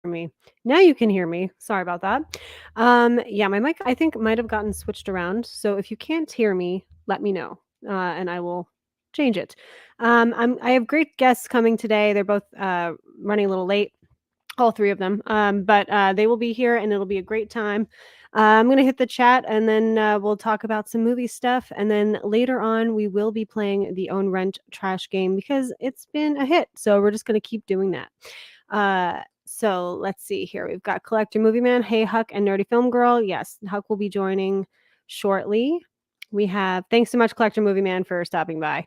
me. Now you can hear me. Sorry about that. Yeah, my mic I think might have gotten switched around. So if you can't hear me, let me know, and I will change it. I have great guests coming today. They're both running a little late, all three of them. But they will be here, and it'll be a great time. I'm gonna hit the chat, and then we'll talk about some movie stuff. And then later on, we will be playing the Own Rent Trash game because it's been a hit. So we're just gonna keep doing that. So let's see here. We've got Collector Movie Man, Hey Huck, and Nerdy Film Girl. Yes, Huck will be joining shortly. We have thanks so much, Collector Movie Man, for stopping by.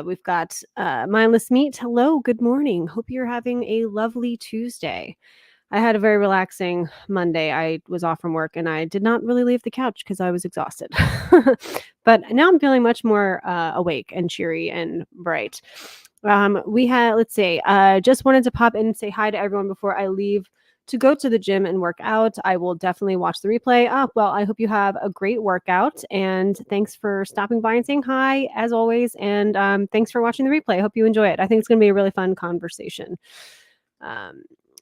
We've got Mindless Meat. Hello, good morning. Hope you're having a lovely Tuesday. I had a very relaxing Monday. I was off from work and I did not really leave the couch because I was exhausted. But now I'm feeling much more awake and cheery and bright. We had, let's see, just wanted to pop in and say hi to everyone before I leave to go to the gym and work out. I will definitely watch the replay. Well, I hope you have a great workout, and thanks for stopping by and saying hi as always. And thanks for watching the replay. I hope you enjoy it. I think it's going to be a really fun conversation.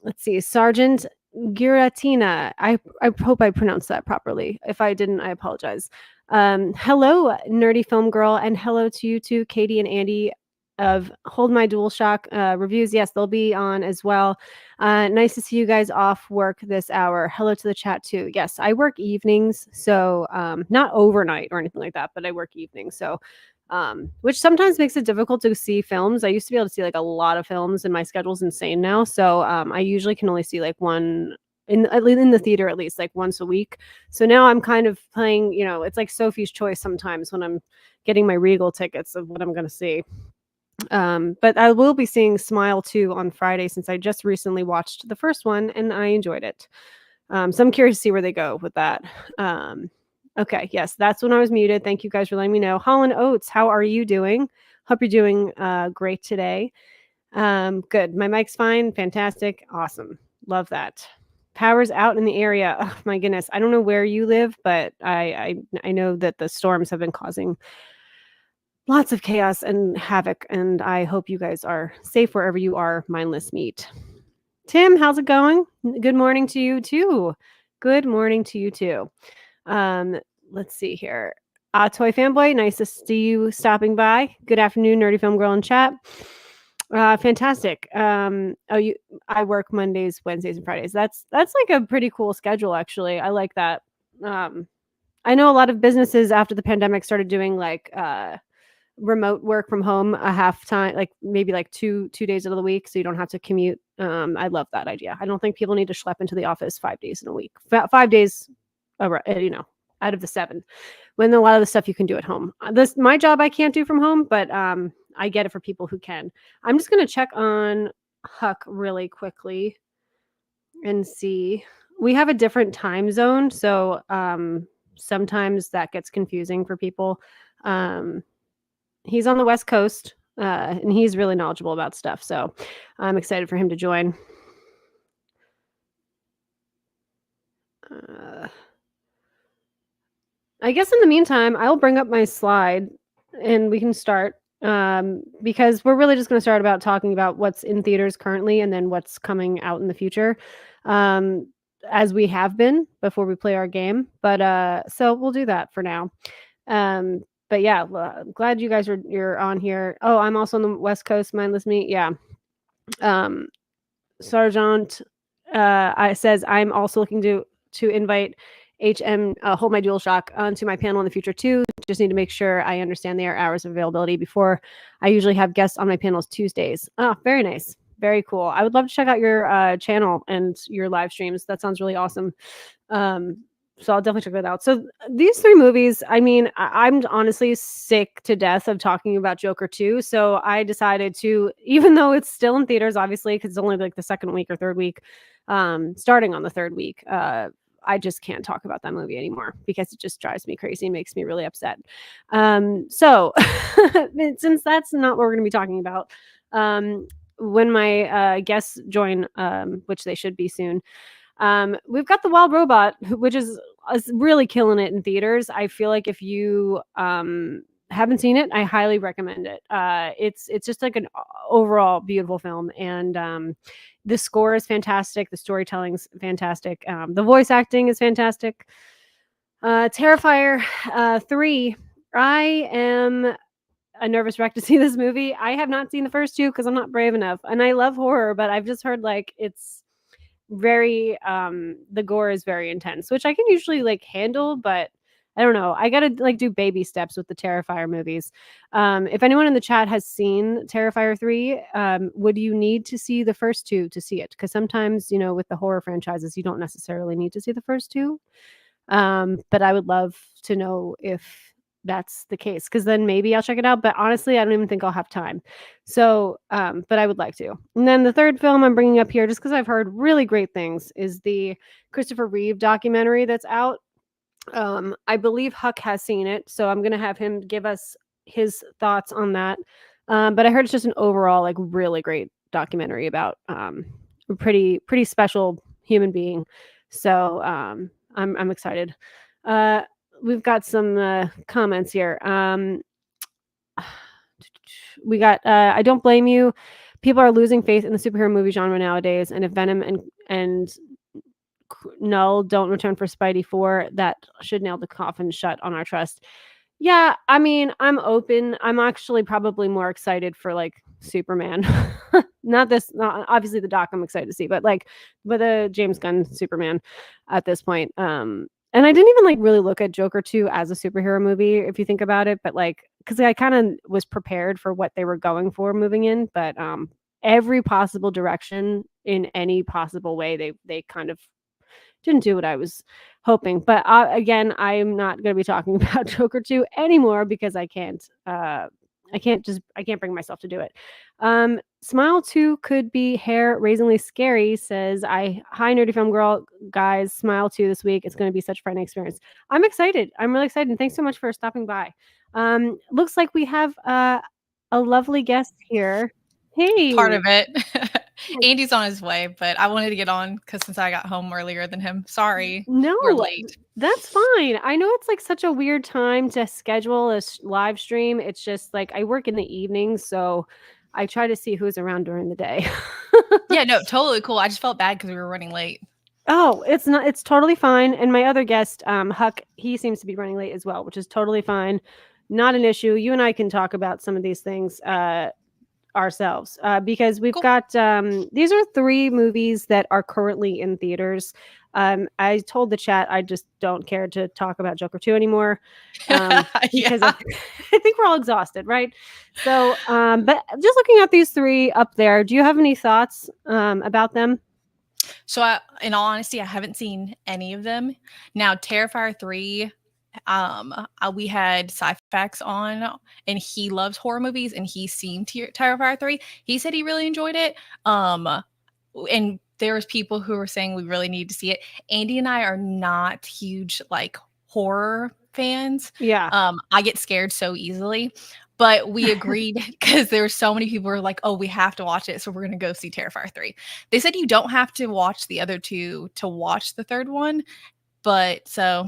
Let's see, Sergeant Giratina. I hope I pronounced that properly. If I didn't, I apologize. Hello, Nerdy Film Girl, and hello to you too, Katie and Andy of Hold My Dualshock reviews. Yes, they'll be on as well. Nice to see you guys off work this hour. Hello to the chat too. Yes, I work evenings, so not overnight or anything like that, but I work evenings. So which sometimes makes it difficult to see films. I used to be able to see like a lot of films, and my schedule's insane now. So I usually can only see like one in the theater at least like once a week. So now I'm kind of playing, it's like Sophie's Choice sometimes when I'm getting my Regal tickets of what I'm going to see. But I will be seeing Smile 2 on Friday since I just recently watched the first one and I enjoyed it. So I'm curious to see where they go with that. Okay, yes, that's when I was muted. Thank you guys for letting me know. Holland Oates, how are you doing? Hope you're doing great today. Good. My mic's fine. Fantastic. Awesome. Love that. Power's out in the area. Oh my goodness. I don't know where you live, but I know that the storms have been causing lots of chaos and havoc, and I hope you guys are safe wherever you are. Mindless Meat. Tim, how's it going? Good morning to you too. Good morning to you too. Let's see here. Toy Fanboy, nice to see you stopping by. Good afternoon, Nerdy Film Girl in chat. Fantastic. I work Mondays, Wednesdays, and Fridays. That's like a pretty cool schedule, actually. I like that. I know a lot of businesses after the pandemic started doing like remote work from home a half time, like maybe like two days out of the week, so you don't have to commute. I love that idea. I don't think people need to schlep into the office 5 days in a week. 5 days, out of the 7, when a lot of the stuff you can do at home. My job I can't do from home, but I get it for people who can. I'm just gonna check on Huck really quickly and see. We have a different time zone, so sometimes that gets confusing for people. He's on the West Coast, and he's really knowledgeable about stuff, so I'm excited for him to join. I guess in the meantime, I'll bring up my slide and we can start, because we're really just going to start about talking about what's in theaters currently and then what's coming out in the future, as we have been before we play our game. But so we'll do that for now. But yeah, glad you guys you're on here. Oh, I'm also on the West Coast. Mindless Meat. Yeah. Sergeant says I'm also looking to invite Hold My Dualshock onto my panel in the future too. Just need to make sure I understand their hours of availability before I usually have guests on my panels Tuesdays. Oh, very nice. Very cool. I would love to check out your channel and your live streams. That sounds really awesome. So I'll definitely check that out. So these 3 movies, I mean, I'm honestly sick to death of talking about Joker 2. So I decided to, even though it's still in theaters, obviously, because it's only like the 2nd week or 3rd week, starting on the 3rd week, I just can't talk about that movie anymore because it just drives me crazy and makes me really upset. So since that's not what we're going to be talking about, when my guests join, which they should be soon, we've got The Wild Robot, which is really killing it in theaters. I feel like if you haven't seen it, I highly recommend it. It's just like an overall beautiful film, and the score is fantastic. The storytelling's fantastic. The voice acting is fantastic. Terrifier 3. I am a nervous wreck to see this movie. I have not seen the first two because I'm not brave enough, and I love horror, but I've just heard like it's very the gore is very intense, which I can usually like handle, but I don't know. I gotta like do baby steps with the Terrifier movies. If anyone in the chat has seen Terrifier 3, would you need to see the first two to see it? Because sometimes, you know, with the horror franchises, you don't necessarily need to see the first two. But I would love to know if that's the case, because then maybe I'll check it out. But honestly, I don't even think I'll have time. So, but I would like to. And then the third film I'm bringing up here, just because I've heard really great things, is the Christopher Reeve documentary that's out. I believe Huck has seen it, so I'm gonna have him give us his thoughts on that. But I heard it's just an overall like really great documentary about a pretty special human being. So I'm excited. Uh, we've got some comments here. We got I don't blame you. People are losing faith in the superhero movie genre nowadays, and if Venom and Null don't return for Spidey 4, that should nail the coffin shut on our trust. Yeah, I mean, I'm open. I'm actually probably more excited for like Superman. Not obviously the doc I'm excited to see, but like with a James Gunn Superman at this point. And I didn't even like really look at Joker 2 as a superhero movie if you think about it, but like cuz I kind of was prepared for what they were going for moving in, but every possible direction in any possible way they kind of didn't do what I was hoping. But again, I'm not going to be talking about Joker 2 anymore because I can't. I can't bring myself to do it. Smile 2 could be hair raisingly scary. Says I hi nerdy film girl guys. Smile 2 this week. It's going to be such a frightening experience. I'm excited. I'm really excited. And thanks so much for stopping by. Looks like we have a lovely guest here. Part Hey. of it. Andy's on his way, but I wanted to get on because since I got home earlier than him. Sorry, we're No, late. that's fine. I know it's like such a weird time to schedule a live stream. It's just like I work in the evenings, so I try to see who's around during the day. Yeah, no, totally cool. I just felt bad because we were running late. Oh, it's not. It's totally fine. And my other guest, Huck, he seems to be running late as well, which is totally fine. Not an issue. You and I can talk about some of these things ourselves because we've Cool. got these are 3 movies that are currently in theaters. I told the chat I just don't care to talk about Joker 2 anymore because Yeah. I think we're all exhausted, right? So, but just looking at these 3 up there, do you have any thoughts about them? So, in all honesty, I haven't seen any of them. Now, Terrifier 3, we had Sci-Fax on, and he loves horror movies, and he's seen Terrifier 3. He said he really enjoyed it. And there was people who were saying we really need to see it. Andy and I are not huge like horror fans. Yeah. I get scared so easily. But we agreed because there were so many people who were like, oh, we have to watch it. So we're going to go see Terrifier 3. They said you don't have to watch the other 2 to watch the third one. But so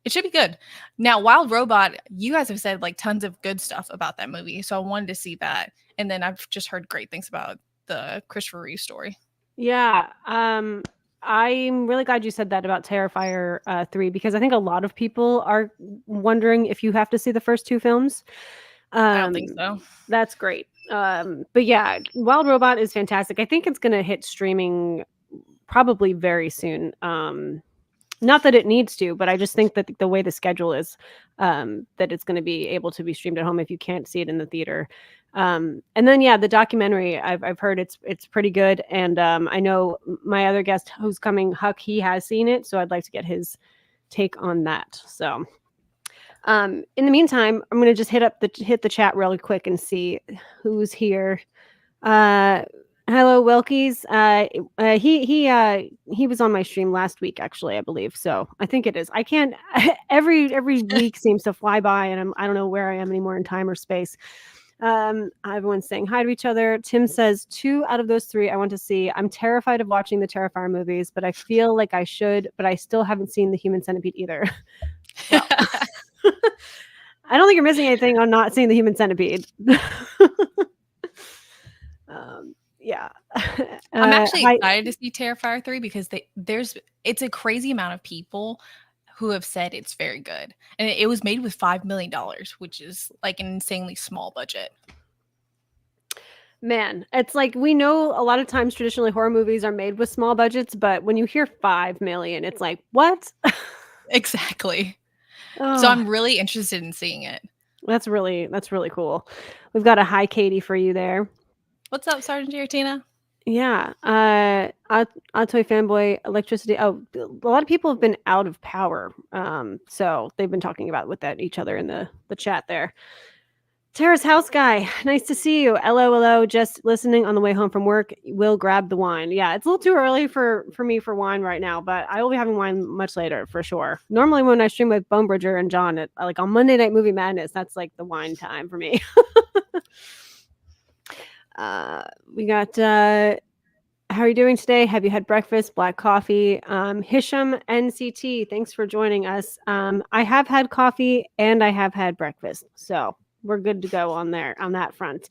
it should be good. Now, Wild Robot, you guys have said like tons of good stuff about that movie. So I wanted to see that. And then I've just heard great things about the Christopher Reeve story. Yeah. I'm really glad you said that about Terrifier 3 because I think a lot of people are wondering if you have to see the first 2 films. I don't think so. That's great. But yeah, Wild Robot is fantastic. I think it's going to hit streaming probably very soon. Not that it needs to, but I just think that the way the schedule is, that it's going to be able to be streamed at home if you can't see it in the theater. And then yeah, the documentary I've heard it's pretty good, and I know my other guest who's coming, Huck, he has seen it, so I'd like to get his take on that. So, in the meantime, I'm gonna just hit the chat really quick and see who's here. Hello, Wilkies. He was on my stream last week, actually, I believe. So I think it is. I can't. Every week seems to fly by, and I don't know where I am anymore in time or space. Everyone's saying hi to each other. Tim says 2 out of those 3 I want to see. I'm terrified of watching the Terrifier movies, but I feel like I should. But I still haven't seen the Human Centipede either. Well. I don't think you're missing anything on not seeing the Human Centipede. Yeah. I'm actually Hi. excited to see Terrifier 3 because it's a crazy amount of people who have said it's very good. And it was made with $5 million, which is like an insanely small budget. Man, it's like we know a lot of times traditionally horror movies are made with small budgets, but when you hear 5 million, it's like, what? Exactly. So Oh, I'm really interested in seeing it. that's really cool. We've got a hi Katie for you there. What's up, Sergeant Giratina? Yeah. Toy fanboy electricity. Oh, a lot of people have been out of power. So they've been talking about with that each other in the chat there. Tara's house guy, nice to see you. LOLO, just listening on the way home from work. Will grab the wine. Yeah, it's a little too early for me for wine right now, but I will be having wine much later for sure. Normally, when I stream with Bone Bridger and John, like on Monday Night Movie Madness, that's like the wine time for me. We got. How are you doing today? Have you had breakfast? Black coffee. Hisham NCT, thanks for joining us. I have had coffee and I have had breakfast, so we're good to go on that front.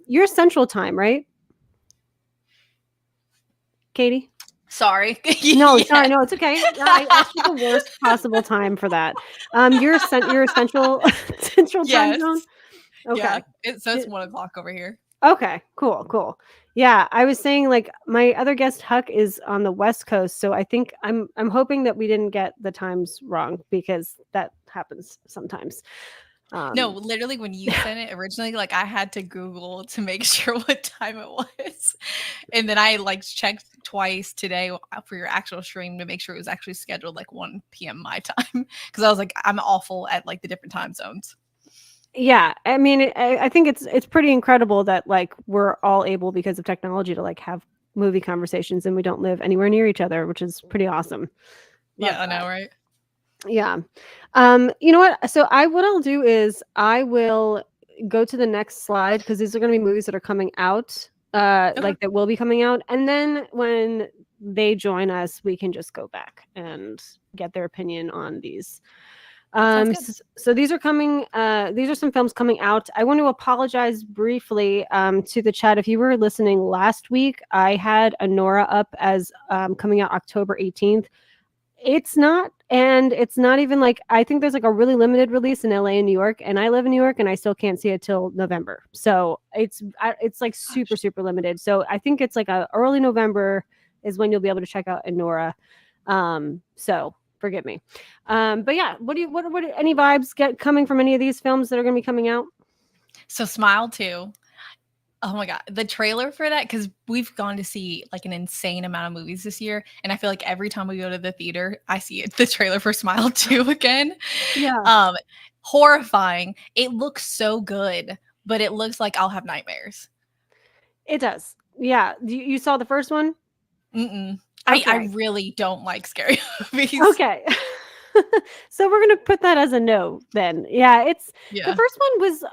You're Central Time, right, Katie? Sorry. No, Yeah. sorry, no, it's okay. I asked you the worst possible time for that. You're Central Central Time Yes. zone. Yeah. Okay. It says 1 o'clock over here. Okay, cool. Yeah, I was saying like my other guest Huck is on the West Coast, so I think I'm hoping that we didn't get the times wrong because that happens sometimes. No, Um, literally when you sent it originally, like I had to Google to make sure what time it was. And then I like checked twice today for your actual stream to make sure it was actually scheduled like 1 p.m. my time. Cause I was like, I'm awful at like the different time zones. yeah, I mean, I think it's pretty incredible that like we're all able because of technology to like have movie conversations and we don't live anywhere near each other, which is pretty awesome. Love Yeah, I that. know, right? Yeah. You know what? So what I'll do is I will go to the next slide because these are going to be movies that are coming out, Okay. like that will be coming out, and then when they join us, we can just go back and get their opinion on these. Sounds good. So these are coming. These are some films coming out. I want to apologize briefly to the chat. If you were listening last week, I had Anora up as coming out October 18th. It's not even like I think there's like a really limited release in LA and New York, and I live in New York, and I still can't see it till November. So it's like Gosh. super limited. So I think it's like a early November is when you'll be able to check out Enora. So forgive me. But yeah, what any vibes get coming from any of these films that are going to be coming out? So Smile 2. Oh my god, the trailer for that, because we've gone to see like an insane amount of movies this year, and I feel like every time we go to the theater, I see the trailer for Smile 2 again. Yeah, Um, Horrifying. It looks so good, but it looks like I'll have nightmares. it does. Yeah, you saw the first one? Mm-mm. I Okay. really don't like scary movies. Okay. So we're gonna put that as a no then. Yeah, it's the Yeah, first one was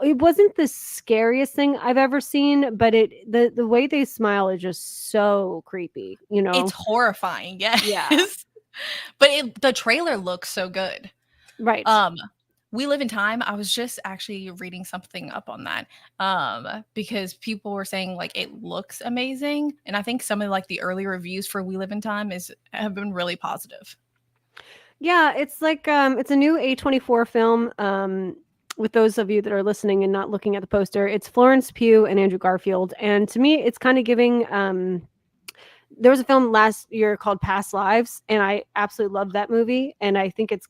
it wasn't the scariest thing I've ever seen, but the way they smile is just so creepy, you it's know? horrifying. Yeah. Yes, but the trailer looks so good. Right. Um, We Live in Time, I was just actually reading something up on that, because people were saying, like, it looks amazing, and I think some of, like, the early reviews for We Live in Time have been really positive. Yeah, it's like it's a new A24 film. With those of you that are listening and not looking at the poster, it's Florence Pugh and Andrew Garfield. And to me, it's kind of giving there was a film last year called Past Lives, and I absolutely loved that movie. And I think it's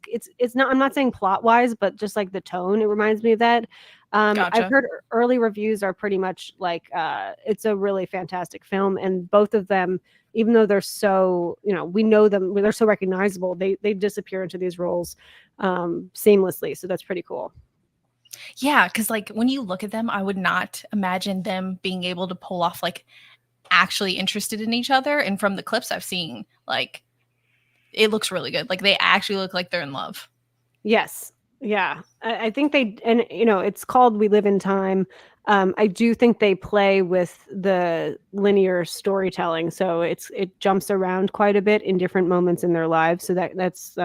not. I'm not saying plot wise, but just like the tone, it reminds me of that. I've Gotcha. heard early reviews are pretty much like it's a really fantastic film, and both of them, even though they're so we know them, they're so recognizable. They disappear into these roles seamlessly, so that's pretty cool. Yeah, because, like, when you look at them, I would not imagine them being able to pull off, like, actually interested in each other, and from the clips I've seen, like, it looks really good. Like, they actually look like they're in love. Yes. Yeah. I think and it's called We Live in Time. I do think they play with the linear storytelling. So it jumps around quite a bit in different moments in their lives. So that's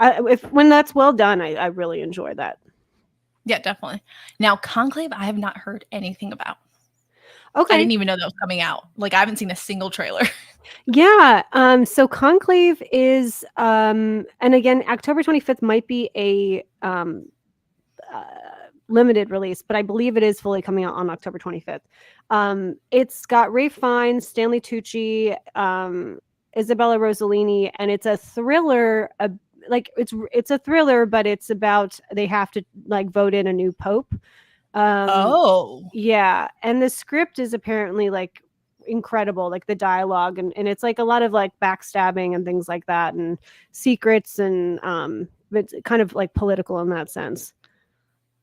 If when that's well done, I really enjoy that. Yeah, definitely. Now, Conclave, I have not heard anything about. I Okay. didn't even know that was coming out. Like, I haven't seen a single trailer. Yeah. So Conclave is, and again, October 25th might be a uh, limited release, but I believe it is fully coming out on October 25th. It's got Ray Fiennes, Stanley Tucci, Isabella Rossellini, and it's a thriller. Like it's a thriller, but it's about they have to like vote in a new pope. Um, Oh. yeah, and the script is apparently like incredible, like the dialogue, and it's like a lot of like backstabbing and things like that, and secrets, and it's kind of like political in that sense.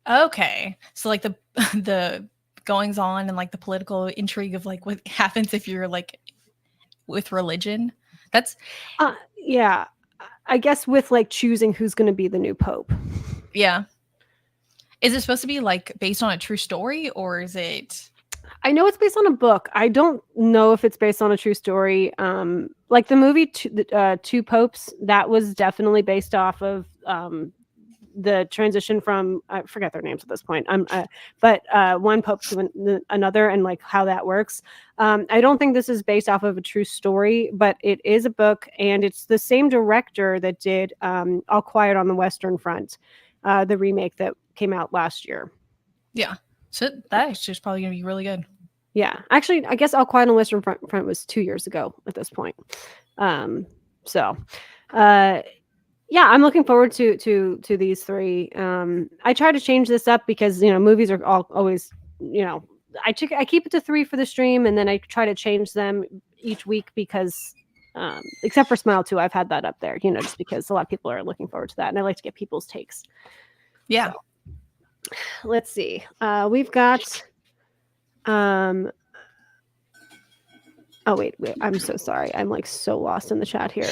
Okay. So like the the goings on and like the political intrigue of like what happens if you're like with religion. That's Yeah, I guess with like choosing who's going to be the new pope. yeah. Is it supposed to be like based on a true story or is it I know it's based on a book. I don't know if it's based on a true story. Like the movie Two Popes, that was definitely based off of the transition from I forget their names at this point. But one pope to another, and like how that works. I don't think this is based off of a true story, but it is a book, and it's the same director that did All Quiet on the Western Front, the remake that came out last year. yeah. So that actually is probably gonna be really good. Yeah, actually, I guess All Quiet on the Western Front was 2 years ago at this point. So, yeah, I'm looking forward to these three. I try to change this up because movies are always I keep it to three for the stream, and then I try to change them each week because except for Smile 2, I've had that up there, just because a lot of people are looking forward to that, and I like to get people's takes. Yeah. So, let's see. We've got oh wait, I'm so sorry. I'm like so lost in the chat here.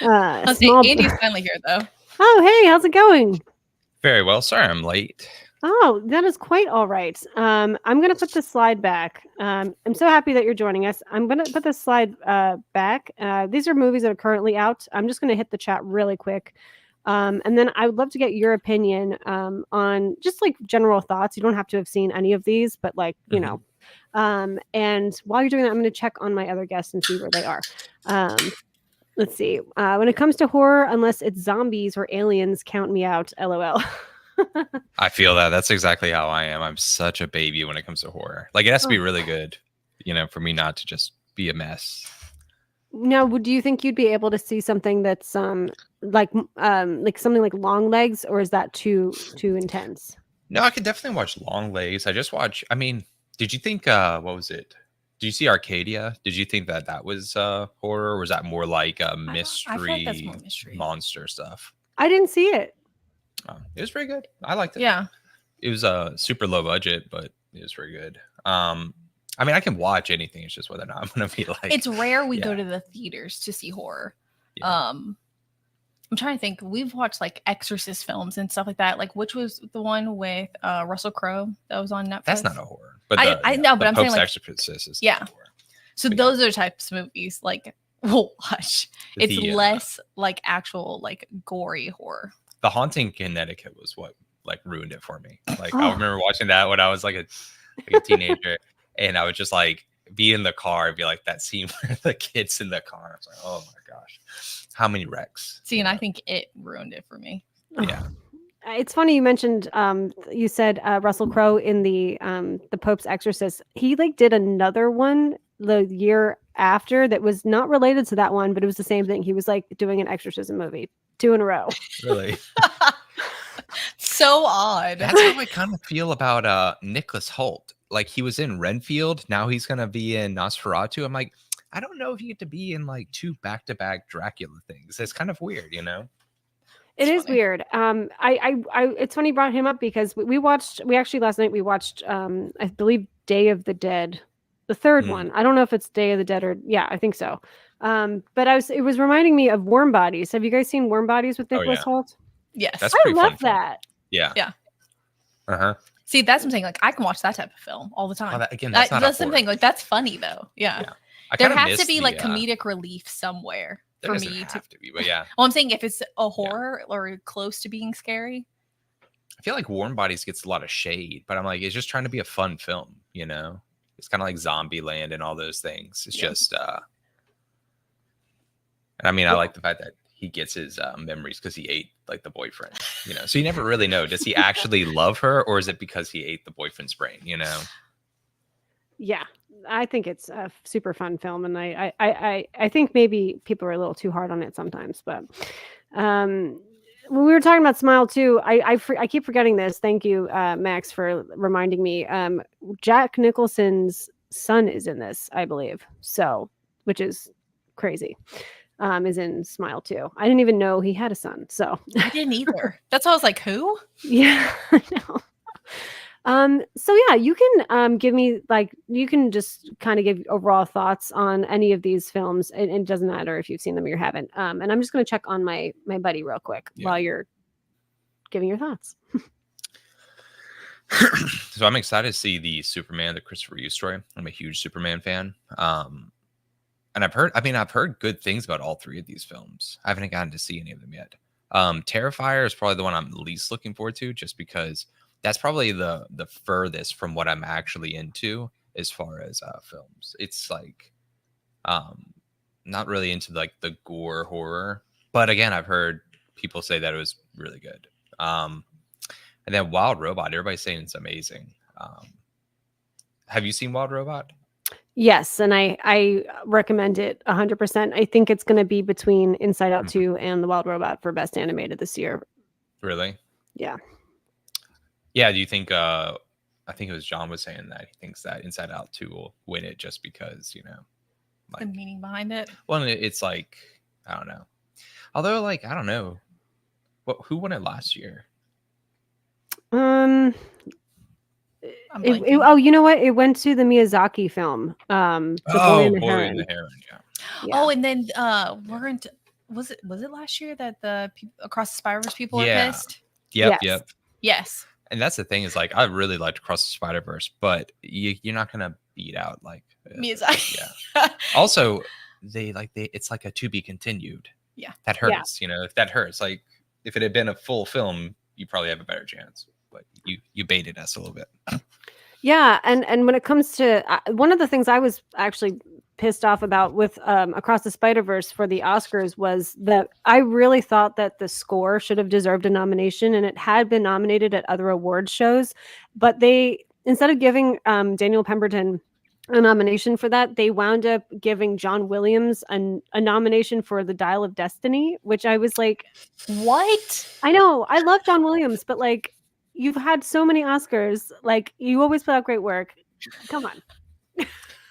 Andy's finally here though. Oh, hey, how's it going? Very well. Sorry I'm late. Oh, that is quite all right. I'm going to put the slide back. I'm so happy that you're joining us. I'm going to put the slide back. These are movies that are currently out. I'm just going to hit the chat really quick. And then I would love to get your opinion on just like general thoughts. You don't have to have seen any of these, but like, and while you're doing that, I'm going to check on my other guests and see where they are. Let's see. When it comes to horror, unless it's zombies or aliens, count me out. LOL. I feel that. That's exactly how I am. I'm such a baby when it comes to horror. Like it has to be really good, for me not to just be a mess. Now, do you think you'd be able to see something that's like something like Long Legs, or is that too intense? No, I could definitely watch Long Legs. I mean, did you think what was it? Did you see Arcadia? Did you think that was horror, or was that more like a mystery, I feel like that's more mystery monster stuff? I didn't see it. It was pretty good. I liked it. Yeah. It was a super low budget, but it was pretty good. I mean, I can watch anything. It's just whether or not I'm going to be like. It's rare we go to the theaters to see horror. Yeah. I'm trying to think. We've watched like Exorcist films and stuff like that. Like, which was the one with Russell Crowe that was on Netflix? That's not a horror. But I know, but I'm saying like Exorcist is horror. So but those are types of movies like we'll watch. It's less like actual like gory horror. The Haunting in Connecticut was what like ruined it for me. Like I remember watching that when I was like a teenager, and I would just like be in the car and be like that scene where the kid's in the car. I was like, oh my gosh, how many wrecks? See, and I think it ruined it for me. Yeah. It's funny you mentioned you said Russell Crowe in the Pope's Exorcist. He like did another one the year after that was not related to that one, but it was the same thing. He was like doing an exorcism movie 2 in a row. Really? So odd. That's how I kind of feel about Nicholas Hoult. Like he was in Renfield, now he's gonna be in Nosferatu. I'm like, I don't know if you get to be in like 2 back-to-back Dracula things. It's kind of weird, It is weird. It's funny you brought him up because we actually last night we watched I believe Day of the Dead, the third one. I don't know if it's Day of the Dead or I think so. But it was reminding me of Warm Bodies. Have you guys seen Warm Bodies with Nicholas Hoult? Yes. That's I love that. Yeah. Yeah. Uh-huh. See, that's what I'm saying. Like I can watch that type of film all the time. Again, that's not the same thing. Like that's funny though. Yeah. I There kind of has to miss be the. like comedic relief somewhere There for doesn't me to. have to be, but yeah, Well, I'm saying if it's a horror or close to being scary. I feel like Warm Bodies gets a lot of shade, but I'm like, it's just trying to be a fun film, you know? It's kind of like Zombieland and all those things. It's Yeah. just, and I mean, I Yeah. like the fact that he gets his memories because he ate like the boyfriend, you know? So you never really know. Does he actually love her or is it because he ate the boyfriend's brain, you know? Yeah, I think it's a super fun film, and I think maybe people are a little too hard on it sometimes. But when we were talking about Smile too, I keep forgetting this. Thank you, Max, for reminding me. Jack Nicholson's son is in this, I believe. So, which is crazy. Is in Smile too. I didn't even know he had a son. So I didn't either. That's why I was like, who? yeah, I know. So yeah, you can give me like you can just kind of give overall thoughts on any of these films. And it doesn't matter if you've seen them or you haven't. And I'm just gonna check on my buddy real quick while you're giving your thoughts. So I'm excited to see the Superman, the Christopher Reeve story. I'm a huge Superman fan. And I've heard good things about all three of these films. I haven't gotten to see any of them yet. Terrifier is probably the one I'm least looking forward to, just because that's probably the furthest from what I'm actually into as far as films. It's like not really into like the gore horror, but again, I've heard people say that it was really good. And then Wild Robot, everybody's saying it's amazing. Have you seen Wild Robot? Yes, and I recommend it 100%. I think it's going to be between Inside Out 2 and The Wild Robot for Best Animated this year. Really? Yeah. Yeah. Do you think? I think it was John was saying that he thinks that Inside Out 2 will win it just because, you know, The like, meaning behind it. well, it's like, I don't know. Although, like, I don't know. Who won it last year? I'm blanking. Oh, you know what? It went to the Miyazaki film. The Boy and the Boy Heron. and the Heron. Yeah. Yeah. Oh, and then weren't was it last year that the Across the Spider-Verse people were Yeah. pissed? Yep. Yes. Yep. Yes. And that's the thing is, like, I really liked Across the Spider-Verse, but you're not gonna beat out like Miyazaki. Yeah. Also, it's like a to be continued. Yeah. That hurts. You know, if that hurts, like if it had been a full film, you probably have a better chance. But you baited us a little bit. Yeah, and when it comes to one of the things I was actually pissed off about with Across the Spider-Verse for the Oscars was that I really thought that the score should have deserved a nomination, and it had been nominated at other awards shows, but they instead of giving Daniel Pemberton a nomination for that, they wound up giving John Williams a nomination for The Dial of Destiny, which I was like, what? I know, I love John Williams, but like you've had so many Oscars, like you always put out great work. Come on.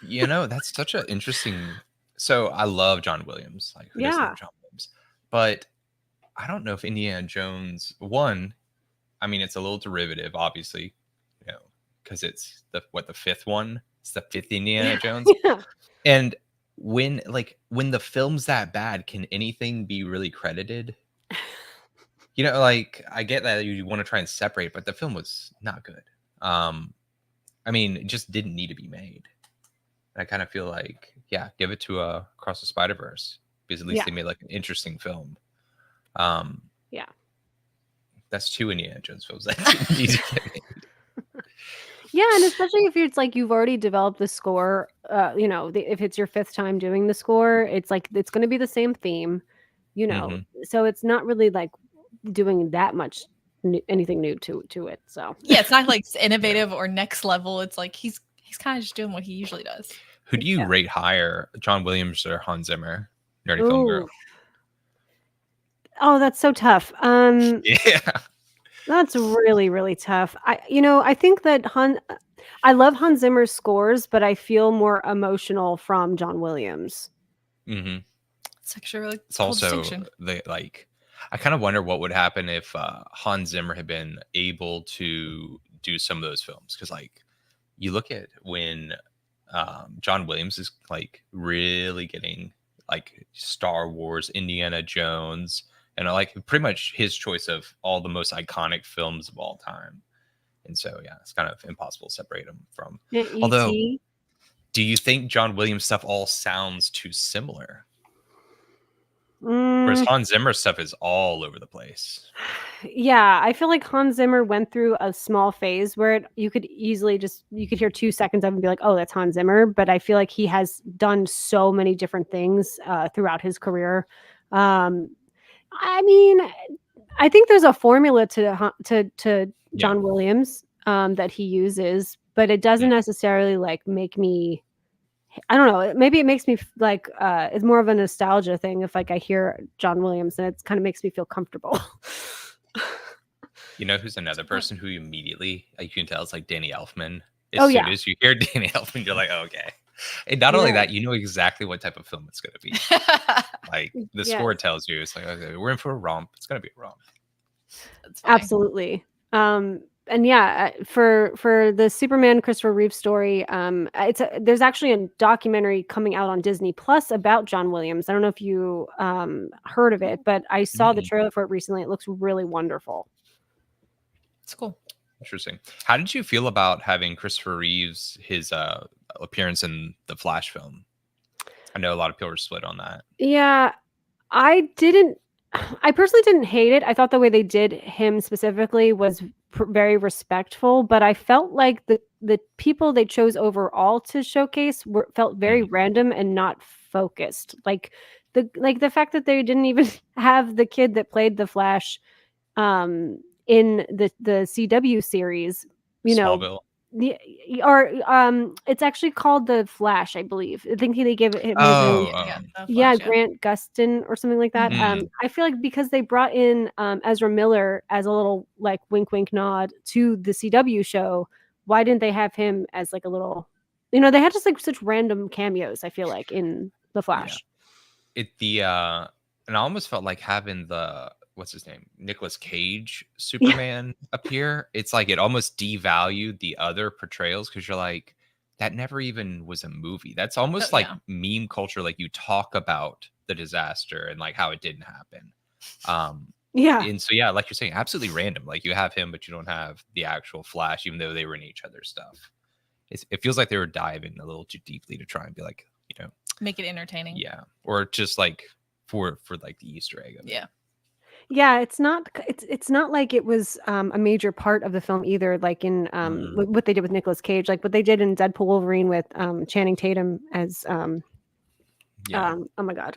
You know, that's such an interesting. So I love John Williams. Like, who doesn't love John Williams? But I don't know if Indiana Jones one. I mean, it's a little derivative, obviously, you know, because it's the fifth one. It's the fifth Indiana Jones. Yeah. And when the film's that bad, can anything be really credited? You know, like I get that you want to try and separate, but the film was not good. I mean, it just didn't need to be made. And I kind of feel like, yeah, give it to Across the Spider-Verse, because at least they made like an interesting film. Yeah. That's two Indiana Jones films that didn't need to get made. Yeah, and especially if it's like you've already developed the score, you know, if it's your fifth time doing the score, it's like it's going to be the same theme, you know. So it's not really like doing that much anything new to it. So yeah, it's not like innovative or next level. It's like he's kind of just doing what he usually does. Who do you rate higher, John Williams or Hans Zimmer? Nerdy Film Girl. Oh, that's so tough. Yeah. That's really, really tough. I think that I love Hans Zimmer's scores, but I feel more emotional from John Williams. Mm-hmm. It's actually really it's cool also distinction. I kind of wonder what would happen if Hans Zimmer had been able to do some of those films, because like you look at when John Williams is like really getting like Star Wars, Indiana Jones, and like pretty much his choice of all the most iconic films of all time. And so, yeah, it's kind of impossible to separate him from. E.T. Although, Do you think John Williams stuff all sounds too similar? Whereas Mm, Hans Zimmer stuff is all over the place. yeah, I feel like Hans Zimmer went through a small phase where you could easily you could hear 2 seconds of him and be like, oh, that's Hans Zimmer. But I feel like he has done so many different things throughout his career. Um, I mean, I think there's a formula to Yeah. John Williams that he uses, but it doesn't necessarily like make me. I don't know. Maybe it makes me like it's more of a nostalgia thing. If like I hear John Williams, and it kind of makes me feel comfortable. You know who's another person who immediately you can tell it's like Danny Elfman. As Oh soon yeah, as you hear Danny Elfman, you're like, oh, okay. And not only yeah, that, you know exactly what type of film it's going to be. Like the score yes, tells you, it's like, okay, we're in for a romp. It's going to be a romp. That's funny. absolutely. And yeah, for the Superman Christopher Reeve story, there's actually a documentary coming out on Disney Plus about John Williams. I don't know if you heard of it, but I saw the Mm, trailer for it recently. It looks really wonderful. It's cool. interesting. How did you feel about having Christopher Reeves, his appearance in the Flash film? I know a lot of people were split on that. Yeah, I didn't. I personally didn't hate it. I thought the way they did him specifically was very respectful, but I felt like the people they chose overall to showcase felt very Mm, random and not focused. Like the fact that they didn't even have the kid that played the Flash in the CW series, you know, Smallville. the or it's actually called the Flash, I believe. I think they gave him his name. Oh, Yeah, Yeah, Flash, yeah. Grant Gustin or something like that. Mhm. I feel like because they brought in Ezra Miller as a little like wink wink nod to the CW show, why didn't they have him as like a little, they had just like such random cameos, I feel like, in the yeah. Flash. And I almost felt like having the what's his name, Nicolas Cage Superman appear. It's like it almost devalued the other portrayals because you're like, that never even was a movie. That's almost like yeah. meme culture. Like you talk about the disaster and like how it didn't happen. Yeah. And so yeah, like you're saying, absolutely random. Like you have him, but you don't have the actual Flash, even though they were in each other's stuff. It feels like they were diving a little too deeply to try and be like, Make it entertaining. yeah, or just like for like the Easter egg of it. Yeah. Yeah, it's not like it was a major part of the film either, like in what they did with Nicolas Cage, like what they did in Deadpool Wolverine with Channing Tatum as Yeah. oh my god,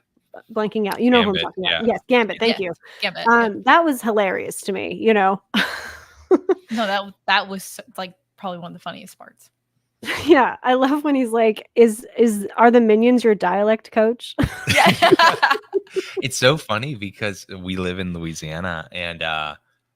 blanking out. You know who I'm Gambit, talking about. yeah. Yes, Gambit. Thank Yeah. you. Gambit, yeah. That was hilarious to me, No, that was like probably one of the funniest parts. Yeah, I love when he's like, are the minions your dialect coach? Yeah. It's so funny because we live in Louisiana and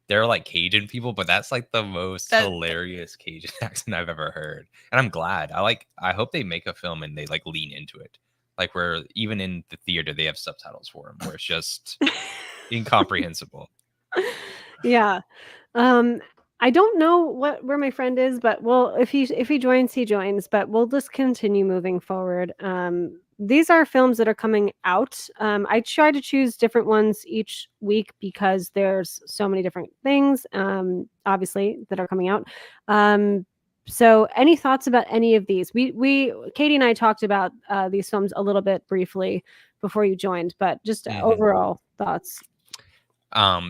they're like Cajun people, but that's like the most hilarious Cajun accent I've ever heard. And I'm glad. I hope they make a film and they like lean into it. Like where even in the theater they have subtitles for them where it's just incomprehensible. Yeah. I don't know where my friend is, but if he joins, he joins, but we'll just continue moving forward. These are films that are coming out. I try to choose different ones each week because there's so many different things, obviously, that are coming out. So any thoughts about any of these? We Katie and I talked about these films a little bit briefly before you joined, but just overall thoughts.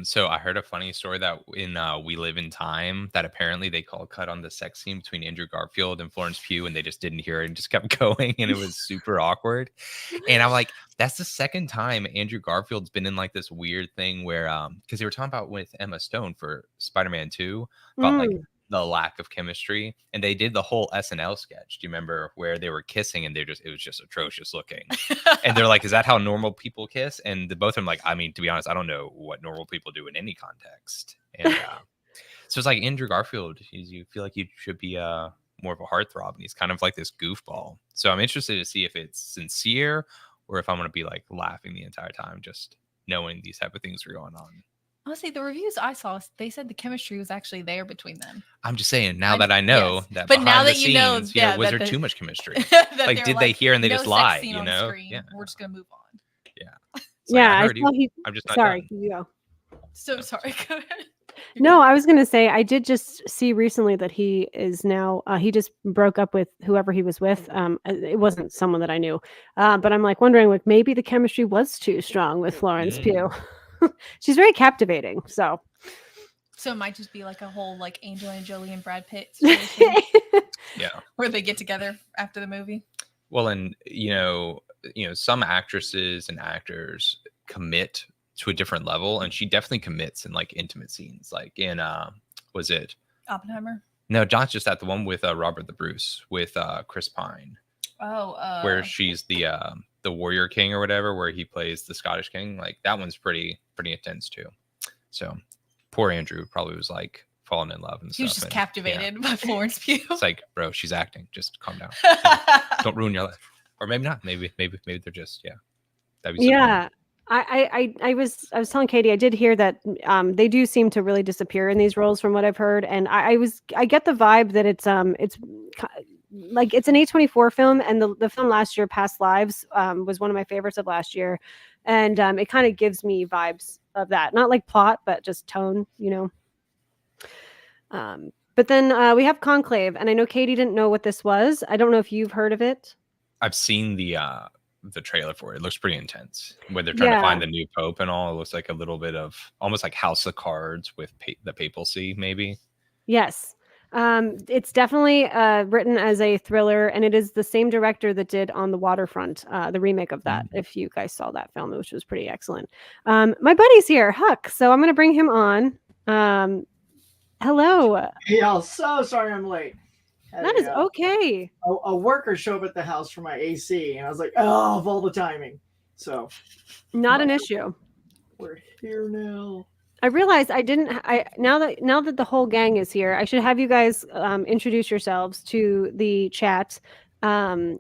So I heard a funny story that in We Live in Time that apparently they called cut on the sex scene between Andrew Garfield and Florence Pugh and they just didn't hear it and just kept going and it was super awkward. And I'm like, that's the second time Andrew Garfield's been in like this weird thing where because they were talking about with Emma Stone for Spider-Man 2 about like the lack of chemistry, and they did the whole SNL sketch. Do you remember where they were kissing and it was just atrocious looking? And they're like, is that how normal people kiss? And both of them like, I mean, to be honest, I don't know what normal people do in any context. And so it's like Andrew Garfield, you feel like you should be more of a heartthrob, and he's kind of like this goofball. So I'm interested to see if it's sincere or if I'm going to be like laughing the entire time, just knowing these type of things are going on. Honestly, the reviews I saw, they said the chemistry was actually there between them. I'm just saying, now that I know that, but now that the scenes, you know, was there too much chemistry? Like, did they hear and they no just sex lie? scene You on the know? screen. Yeah. We're just gonna move on. Yeah. Yeah, I heard I saw you. I'm just not sorry. done. You go. So sorry. Go ahead. No, I was gonna say I did just see recently that he is now he just broke up with whoever he was with. It wasn't someone that I knew, but I'm like wondering like maybe the chemistry was too strong with Florence Pugh. She's very captivating. So So it might just be like a whole like Angelina Jolie and Brad Pitt situation Yeah. where they get together after the movie. Well, and some actresses and actors commit to a different level, and she definitely commits in like intimate scenes, like in was it Oppenheimer? No, not just that. The one with Robert the Bruce with Chris Pine. Oh, where she's the warrior king or whatever, where he plays the Scottish king. Like that one's pretty intense too. So poor Andrew probably was like falling in love and he was stuff. just captivated by Florence Pugh. It's like, bro, she's acting. Just calm down. Don't ruin your life. Or maybe not. Maybe they're just That'd be so yeah. I was telling Katie I did hear that they do seem to really disappear in these roles from what I've heard, and I get the vibe that it's like it's an A24 film, and the film last year, Past Lives, was one of my favorites of last year, and it kind of gives me vibes of that, not like plot but just tone, But then we have Conclave, and I know Katie didn't know what this was. I don't know if you've heard of it. I've seen the trailer for it. It looks pretty intense. When they're trying to find the new pope and all, it looks like a little bit of almost like House of Cards with the papacy, maybe. Yes. It's definitely written as a thriller, and it is the same director that did On the Waterfront, the remake of that. If you guys saw that film, which was pretty excellent. My buddy's here, Huck, so I'm going to bring him on. Hello. Hey, y'all. So sorry I'm late. That is okay. A worker showed up at the house for my AC, and I was like, oh, of all the timing. So, not an issue. We're here now. I realized now that the whole gang is here, I should have you guys introduce yourselves to the chat, and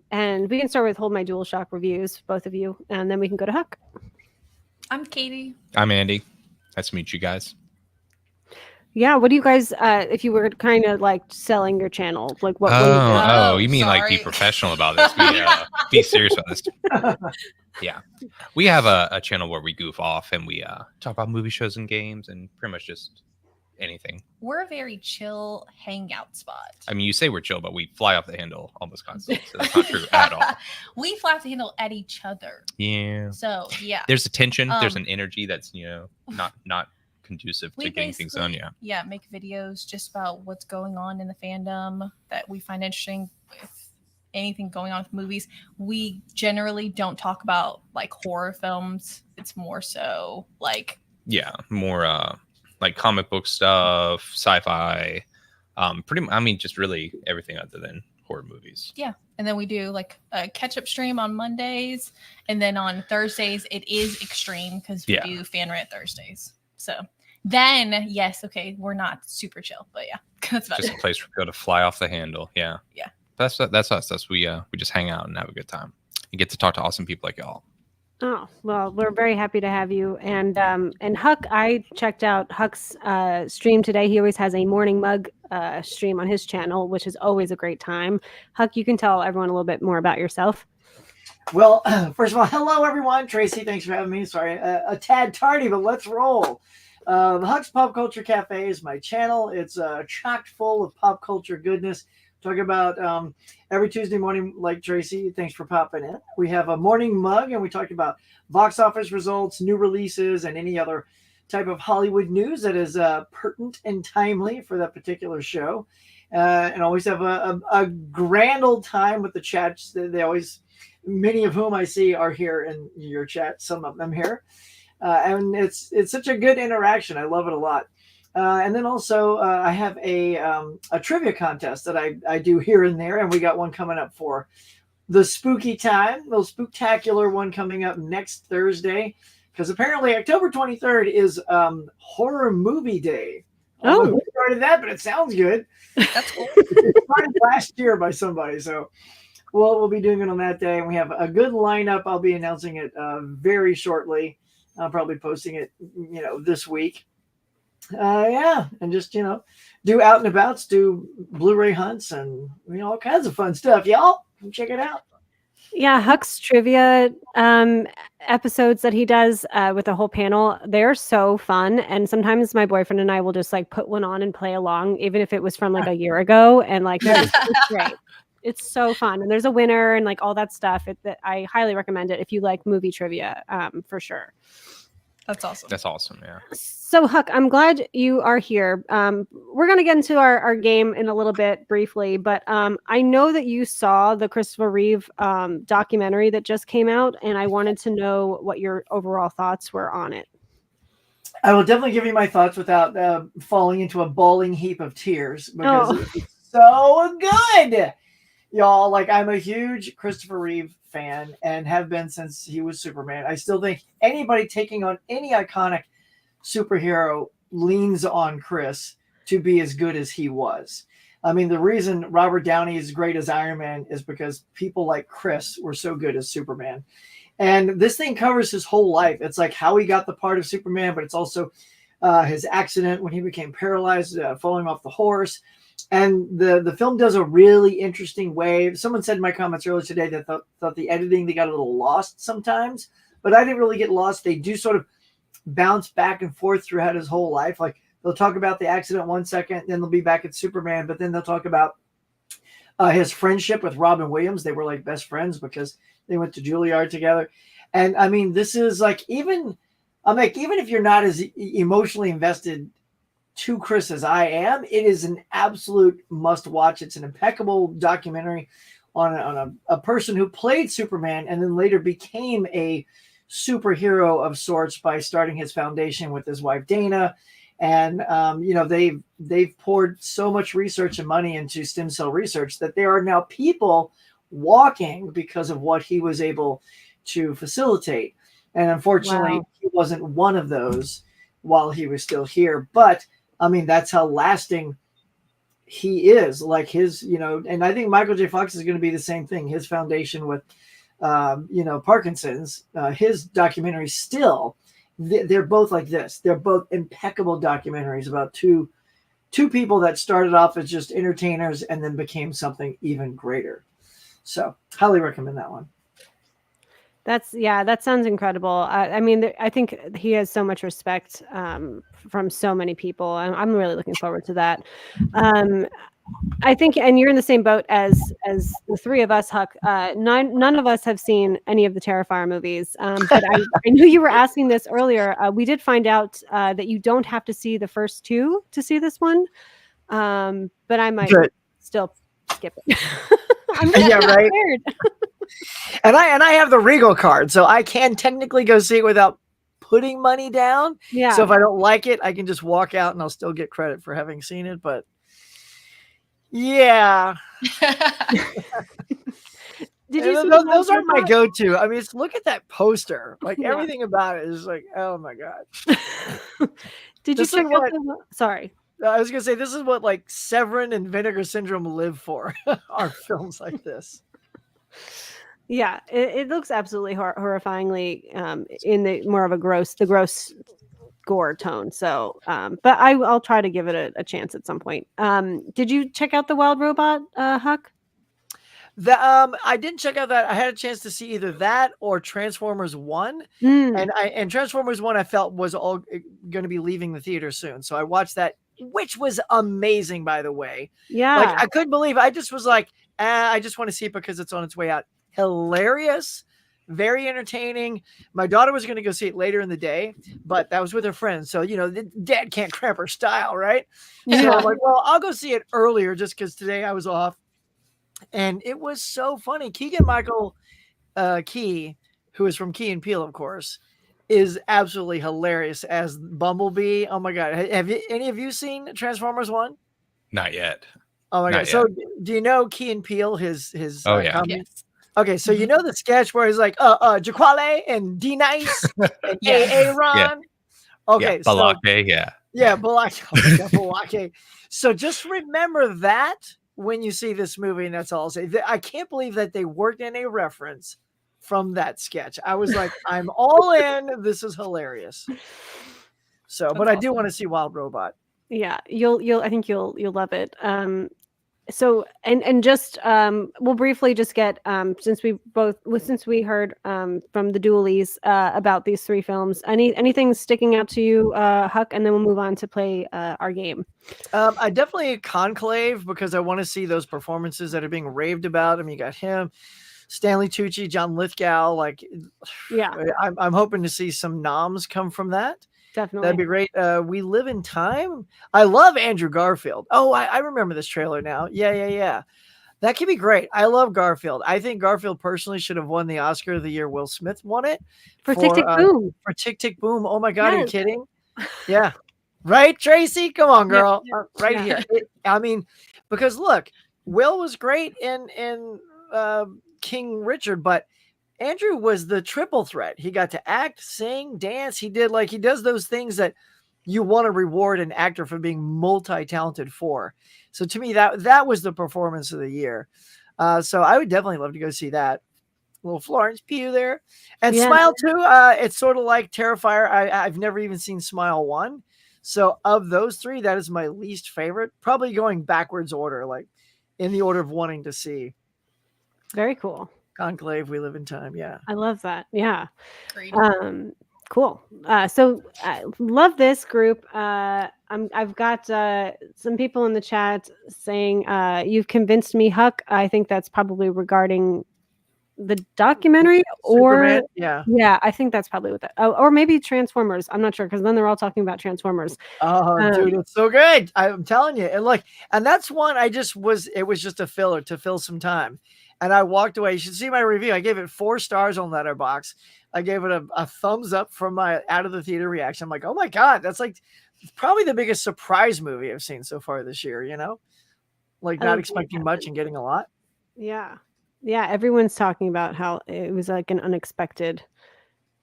we can start with Hold My Dualshock reviews, both of you, and then we can go to Huck. I'm Katie. I'm Andy. Nice to meet you guys. Yeah, what do you guys, if you were kind of like selling your channel, like what? You mean like be professional about this? Be serious about this. Yeah, we have a channel where we goof off and we talk about movie shows and games and pretty much just anything. We're a very chill hangout spot. I mean, you say we're chill, but we fly off the handle almost constantly, so that's not true at all. We fly off the handle at each other. Yeah. So yeah, there's a tension. There's an energy that's not conducive to getting things done. Yeah, make videos just about what's going on in the fandom that we find interesting with anything going on with movies. We generally don't talk about like horror films. It's more so like more like comic book stuff, sci-fi, just really everything other than horror movies. Yeah. And then we do like a catch-up stream on Mondays, and then on Thursdays it is extreme because we do fan rant Thursdays. So then, yes, okay, we're not super chill, but yeah, that's about just it. A place for people to fly off the handle. Yeah. That's us. We just hang out and have a good time. You get to talk to awesome people like y'all. Oh, well, we're very happy to have you. And Huck, I checked out Huck's stream today. He always has a morning mug stream on his channel, which is always a great time. Huck, you can tell everyone a little bit more about yourself. Well, first of all, hello, everyone. Tracy, thanks for having me. Sorry, a tad tardy, but let's roll. Huck's Pop Culture Cafe is my channel. It's chocked full of pop culture goodness. Talk about every Tuesday morning, like Tracy, thanks for popping in. We have a morning mug, and we talk about box office results, new releases, and any other type of Hollywood news that is pertinent and timely for that particular show. And always have a grand old time with the chats. They always, many of whom I see are here in your chat, some of them here. And it's such a good interaction. I love it a lot. And then also I have a trivia contest that I do here and there, and we got one coming up for the spooky time, the spooktacular one coming up next Thursday, because apparently October 23rd is Horror Movie Day. Oh, we started that, but it sounds good. That's cool. It started last year by somebody, so we'll be doing it on that day, and we have a good lineup. I'll be announcing it very shortly. I'll probably posting it, this week. And just, do out and abouts, do Blu-ray hunts, and all kinds of fun stuff. Y'all, check it out. Yeah, Huck's trivia episodes that he does with the whole panel, they're so fun. And sometimes my boyfriend and I will just like put one on and play along, even if it was from like a year ago. And like it's great. It's so fun. And there's a winner and like all that stuff. I highly recommend it if you like movie trivia, for sure. That's awesome. That's awesome. Yeah. So, Huck, I'm glad you are here. We're going to get into our game in a little bit briefly, but I know that you saw the Christopher Reeve documentary that just came out, and I wanted to know what your overall thoughts were on it. I will definitely give you my thoughts without falling into a bawling heap of tears because it's so good. Y'all, like, I'm a huge Christopher Reeve fan and have been since he was Superman. I still think anybody taking on any iconic superhero leans on Chris to be as good as he was. I mean, the reason Robert Downey is great as Iron Man is because people like Chris were so good as Superman. And this thing covers his whole life. It's like how he got the part of Superman, but it's also his accident when he became paralyzed, falling off the horse. And the film does a really interesting way. Someone said in my comments earlier today that thought the editing, they got a little lost sometimes, but I didn't really get lost. They do sort of bounce back and forth throughout his whole life. Like they'll talk about the accident 1 second, then they'll be back at Superman, but then they'll talk about his friendship with Robin Williams. They were like best friends because they went to Juilliard together. And I mean, this is like, even if you're not as emotionally invested to Chris as I am, it is an absolute must watch. It's an impeccable documentary on a person who played Superman and then later became a superhero of sorts by starting his foundation with his wife Dana. And they've poured so much research and money into stem cell research that there are now people walking because of what he was able to facilitate. And unfortunately, he wasn't one of those while he was still here. But I mean, that's how lasting he is. Like his, and I think Michael J. Fox is going to be the same thing. His foundation with, Parkinson's, his documentary still, they're both like this. They're both impeccable documentaries about two people that started off as just entertainers and then became something even greater. So highly recommend that one. That sounds incredible. I mean, I think he has so much respect from so many people. I'm really looking forward to that. I think, and you're in the same boat as the three of us, Huck. None of us have seen any of the Terrifier movies, but I knew you were asking this earlier. We did find out that you don't have to see the first two to see this one, but I might still skip it. I'm right. scared. And I have the Regal card, so I can technically go see it without putting money down. Yeah. So if I don't like it, I can just walk out and I'll still get credit for having seen it. But yeah. Did you see those are my go-to. I mean, look at that poster. Like everything about it is like, oh my god. Did you check out sorry. I was gonna say this is what like Severin and Vinegar Syndrome live for. Are films like this. Yeah, it looks absolutely horrifyingly in the more of a gross gore tone. So, but I'll try to give it a chance at some point. Did you check out The Wild Robot, Huck? I didn't check out that. I had a chance to see either that or Transformers 1. And Transformers 1 I felt was all going to be leaving the theater soon. So I watched that, which was amazing, by the way. Yeah. Like I couldn't believe I just was like, I just want to see it because it's on its way out. Hilarious, very entertaining. My daughter was going to go see it later in the day, but that was with her friends. So, dad can't cramp her style, right? Yeah. So I'm like, well, I'll go see it earlier just because today I was off. And it was so funny. Keegan-Michael Key, who is from Key and Peele, of course, is absolutely hilarious as Bumblebee. Oh my God. Have any of you seen Transformers 1? Not yet. Oh my God. So do you know Key and Peele, his comedy? Yes. Okay, so you know the sketch where he's like, Jaquale and D Nice and A Ron. Yeah. Okay, Balake, yeah. Yeah, Balake. So just remember that when you see this movie, and that's all I'll say. I can't believe that they worked in a reference from that sketch. I was like, I'm all in. This is hilarious. So, but I do want to see Wild Robot. Yeah, I think you'll love it. so and just we'll briefly just get since we heard from the dualies about these three films, anything sticking out to you, Huck, and then we'll move on to play our game. I definitely Conclave, because I want to see those performances that are being raved about. I mean, you got him, Stanley Tucci, John Lithgow. Like, Yeah, I'm hoping to see some noms come from that. definitely. That'd be great. We Live in Time. I love Andrew Garfield. Oh, I remember this trailer now. Yeah. That could be great. I love Garfield. I think Garfield personally should have won the Oscar of the year. Will Smith won it For Tick Tick Boom. For Tick Tick Boom. Oh my God, are you Yes. kidding? Yeah. Right, Tracy? Come on, girl. Right Yeah. here. I mean, because look, Will was great in King Richard, but Andrew was the triple threat. He got to act, sing, dance. He does those things that you want to reward an actor for being multi-talented for. So to me, that was the performance of the year. So I would definitely love to go see that. Little Florence Pugh there. And Yeah. Smile 2, it's sort of like Terrifier. I've never even seen Smile 1. So of those three, that is my least favorite. Probably going backwards order, like in the order of wanting to see. Very cool. Conclave, We Live in Time. Yeah. I love that. Yeah. Agreed. Cool. So I love this group. I've got some people in the chat saying you've convinced me, Huck. I think that's probably regarding the documentary, or Superman? yeah, I think that's probably what that. Oh, or maybe Transformers. I'm not sure, because then they're all talking about Transformers. Oh, dude, it's so good. I'm telling you. And that's one it was just a filler to fill some time. And I walked away. You should see my review. I gave it 4 stars on Letterboxd. I gave it a thumbs up from my out of the theater reaction. I'm like, oh my God, that's like probably the biggest surprise movie I've seen so far this year, Like not expecting much and getting a lot. Yeah. Yeah. Everyone's talking about how it was like an unexpected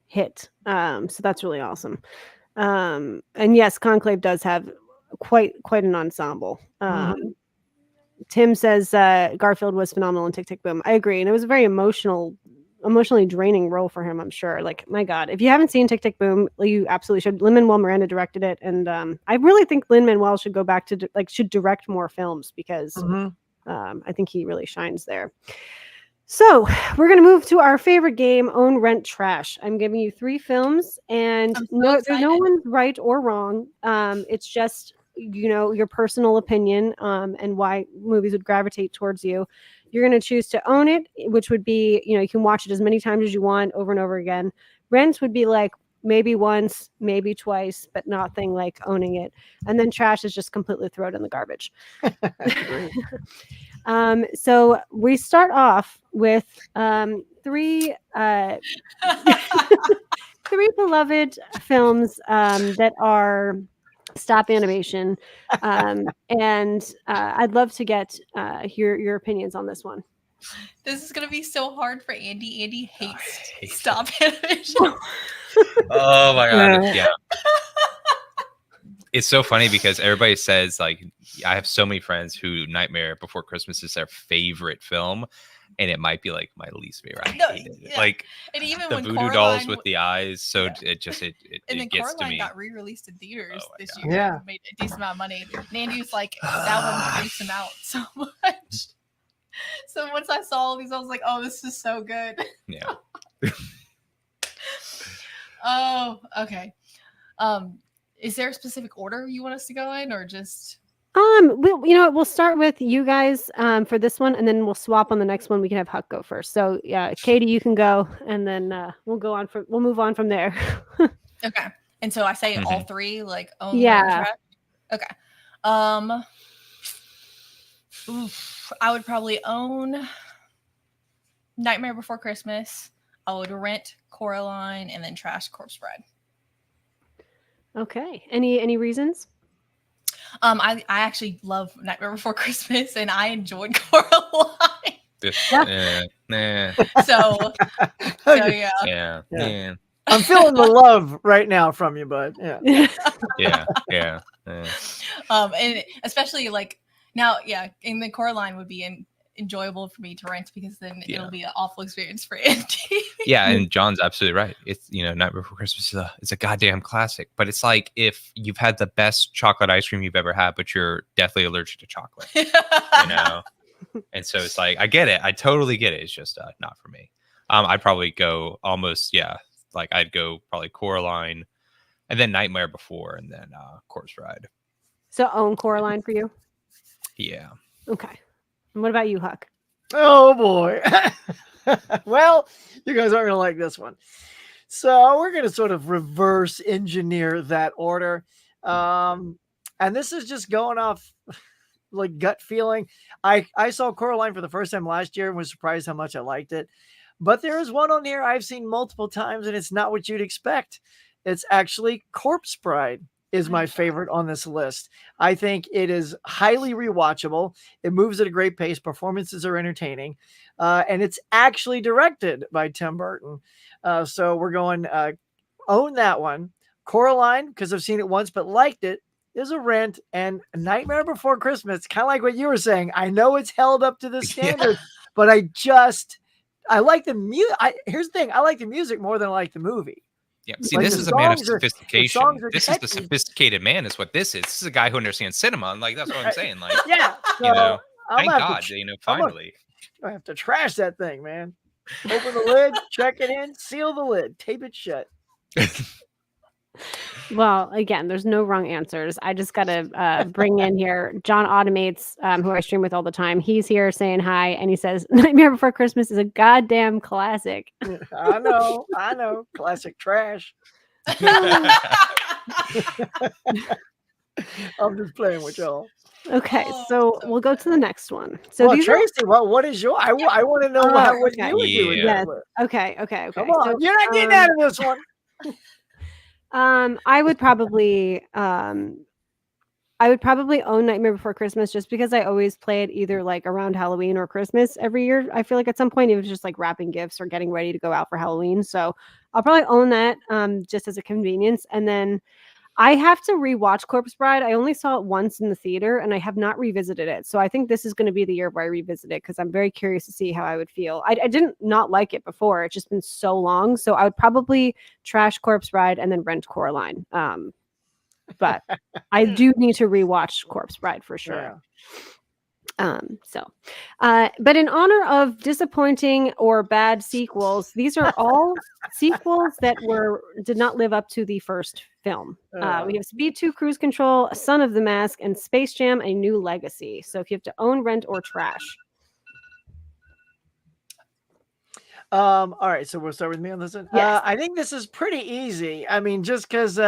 hit. So that's really awesome. And yes, Conclave does have quite an ensemble. Tim says Garfield was phenomenal in Tick Tick Boom. I agree, and it was a very emotionally draining role for him. I'm sure. Like, my God, if you haven't seen Tick Tick Boom, you absolutely should. Lin-Manuel Miranda directed it, and I really think Lin-Manuel should go back to should direct more films, because I think he really shines there. So we're going to move to our favorite game, Own, Rent, Trash. I'm giving you 3 films, and there's no one's right or wrong. It's just, your personal opinion and why movies would gravitate towards you. You're going to choose to own it, which would be, you can watch it as many times as you want, over and over again. Rent would be like maybe once, maybe twice, but nothing like owning it. And then trash is just completely throw it in the garbage. So we start off with 3 3 beloved films that are stop animation, and I'd love to get your opinions on this one. This is gonna be so hard for Andy. Andy hates stop animation. Oh my God. Yeah. It's so funny because everybody says, like, I have so many friends who Nightmare Before Christmas is their favorite film, and it might be like my least favorite. I hate it. Yeah. Like, and even the when voodoo Coraline dolls with the eyes, so it and then gets to Coraline me. got re-released in theaters this God. year. Yeah. And made a decent amount of money. And Andy's like, that one freaks him out so much. So once I saw all these, I was like, oh, this is so good. Yeah. Oh, okay. Is there a specific order you want us to go in, or just? We'll start with you guys for this one, and then we'll swap on the next one. We can have Huck go first. So yeah, Katie, you can go, and then we'll move on from there. Okay. And so I say all 3, like own. Yeah. Okay. I would probably own Nightmare Before Christmas. I would rent Coraline, and then trash Corpse Bride. Okay. Any reasons? I actually love Nightmare Before Christmas, and I enjoyed Coraline. So yeah. Yeah. I'm feeling the love right now from you, bud. Yeah. Yeah. And especially like now, and then Coraline would be in enjoyable for me to rent because then Yeah. it'll be an awful experience for Andy. Yeah, and John's absolutely right. It's Nightmare Before Christmas it's a goddamn classic. But it's like if you've had the best chocolate ice cream you've ever had, but you're deathly allergic to chocolate, And so it's like I get it. I totally get it. It's just not for me. I'd probably go like I'd go probably Coraline, and then Nightmare Before, and then Corpse Bride. So own Coraline for you. Yeah. Okay. And what about you, Huck? Oh boy. Well, you guys aren't gonna like this one. So we're gonna sort of reverse engineer that order. And this is just going off like gut feeling. I saw Coraline for the first time last year and was surprised how much I liked it. But there is one on here I've seen multiple times, and it's not what you'd expect. It's actually Corpse Bride is my favorite on this list. I think it is highly rewatchable. It moves at a great pace. Performances are entertaining. And it's actually directed by Tim Burton. So we're going own that one. Coraline, because I've seen it once but liked it, is a rent. And Nightmare Before Christmas, kind of like what you were saying. I know it's held up to the standard, but I like the music. Here's the thing. I like the music more than I like the movie. Yeah. See, Like, this the is a man of songs are- the sophistication. songs are This is the catchy. sophisticated man is what this is. This is a guy who understands cinema. And like, that's what I'm saying. Like, Yeah. So I'm gonna thank have God, to finally. I have to trash that thing, man. Open the lid, check it in, seal the lid, tape it shut. Well, again, there's no wrong answers. I just got to bring in here John Automates, who I stream with all the time. He's here saying hi, and he says Nightmare Before Christmas is a goddamn classic. I know. Classic trash. I'm just playing with y'all. Okay, Oh, so so we'll go good. to the next one. So Well, these are Tracy, what is your? I want to know Oh, what okay. you would do with Yeah. that list. okay. Come on, So, you're not getting out of this one. I would probably own Nightmare Before Christmas just because I always play it either like around Halloween or Christmas every year. I feel like at some point it was just like wrapping gifts or getting ready to go out for Halloween. So I'll probably own that just as a convenience. And then I have to rewatch Corpse Bride. I only saw it once in the theater and I have not revisited it. So I think this is going to be the year where I revisit it because I'm very curious to see how I would feel. I didn't not like it before. It's just been so long. So I would probably trash Corpse Bride and then rent Coraline. But I do need to rewatch Corpse Bride for sure. But in honor of disappointing or bad sequels, these are all sequels that did not live up to the first film. We have Speed 2, Cruise Control, Son of the Mask, and Space Jam: A New Legacy. So if you have to own, rent, or trash. All right, so we'll start with me on this one. Yes. I think this is pretty easy. I mean, just because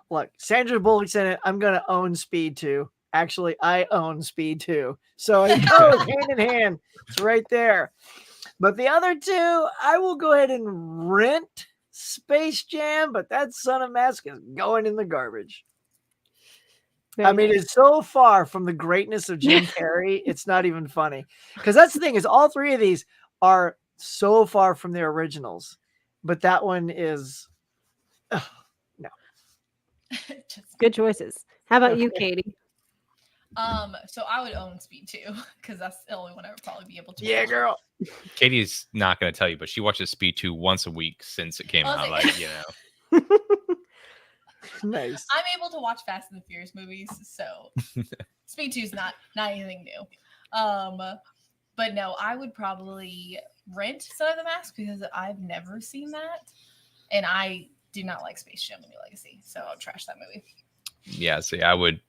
look, Sandra Bullock's in it, I'm gonna own Speed 2. Actually, I own Speed 2. So it goes hand in hand. It's right there. But the other two, I will go ahead and rent Space Jam, but that Son of Mask is going in the garbage. I mean, it's so far from the greatness of Jim Carrey, it's not even funny. Because that's the thing, is all three of these are so far from their originals. But that one is no. Good choices. How about you, Katie? So I would own Speed 2 because that's the only one I would probably be able to. Yeah, watch. girl. Katie's not going to tell you, but she watches Speed 2 once a week since it came out. Okay. Like, Nice. I'm able to watch Fast and the Furious movies, so Speed 2 is not anything new. But no, I would probably rent Son of the Mask because I've never seen that, and I do not like Space Jam: A New Legacy, so I'll trash that movie. Yeah, see, I would.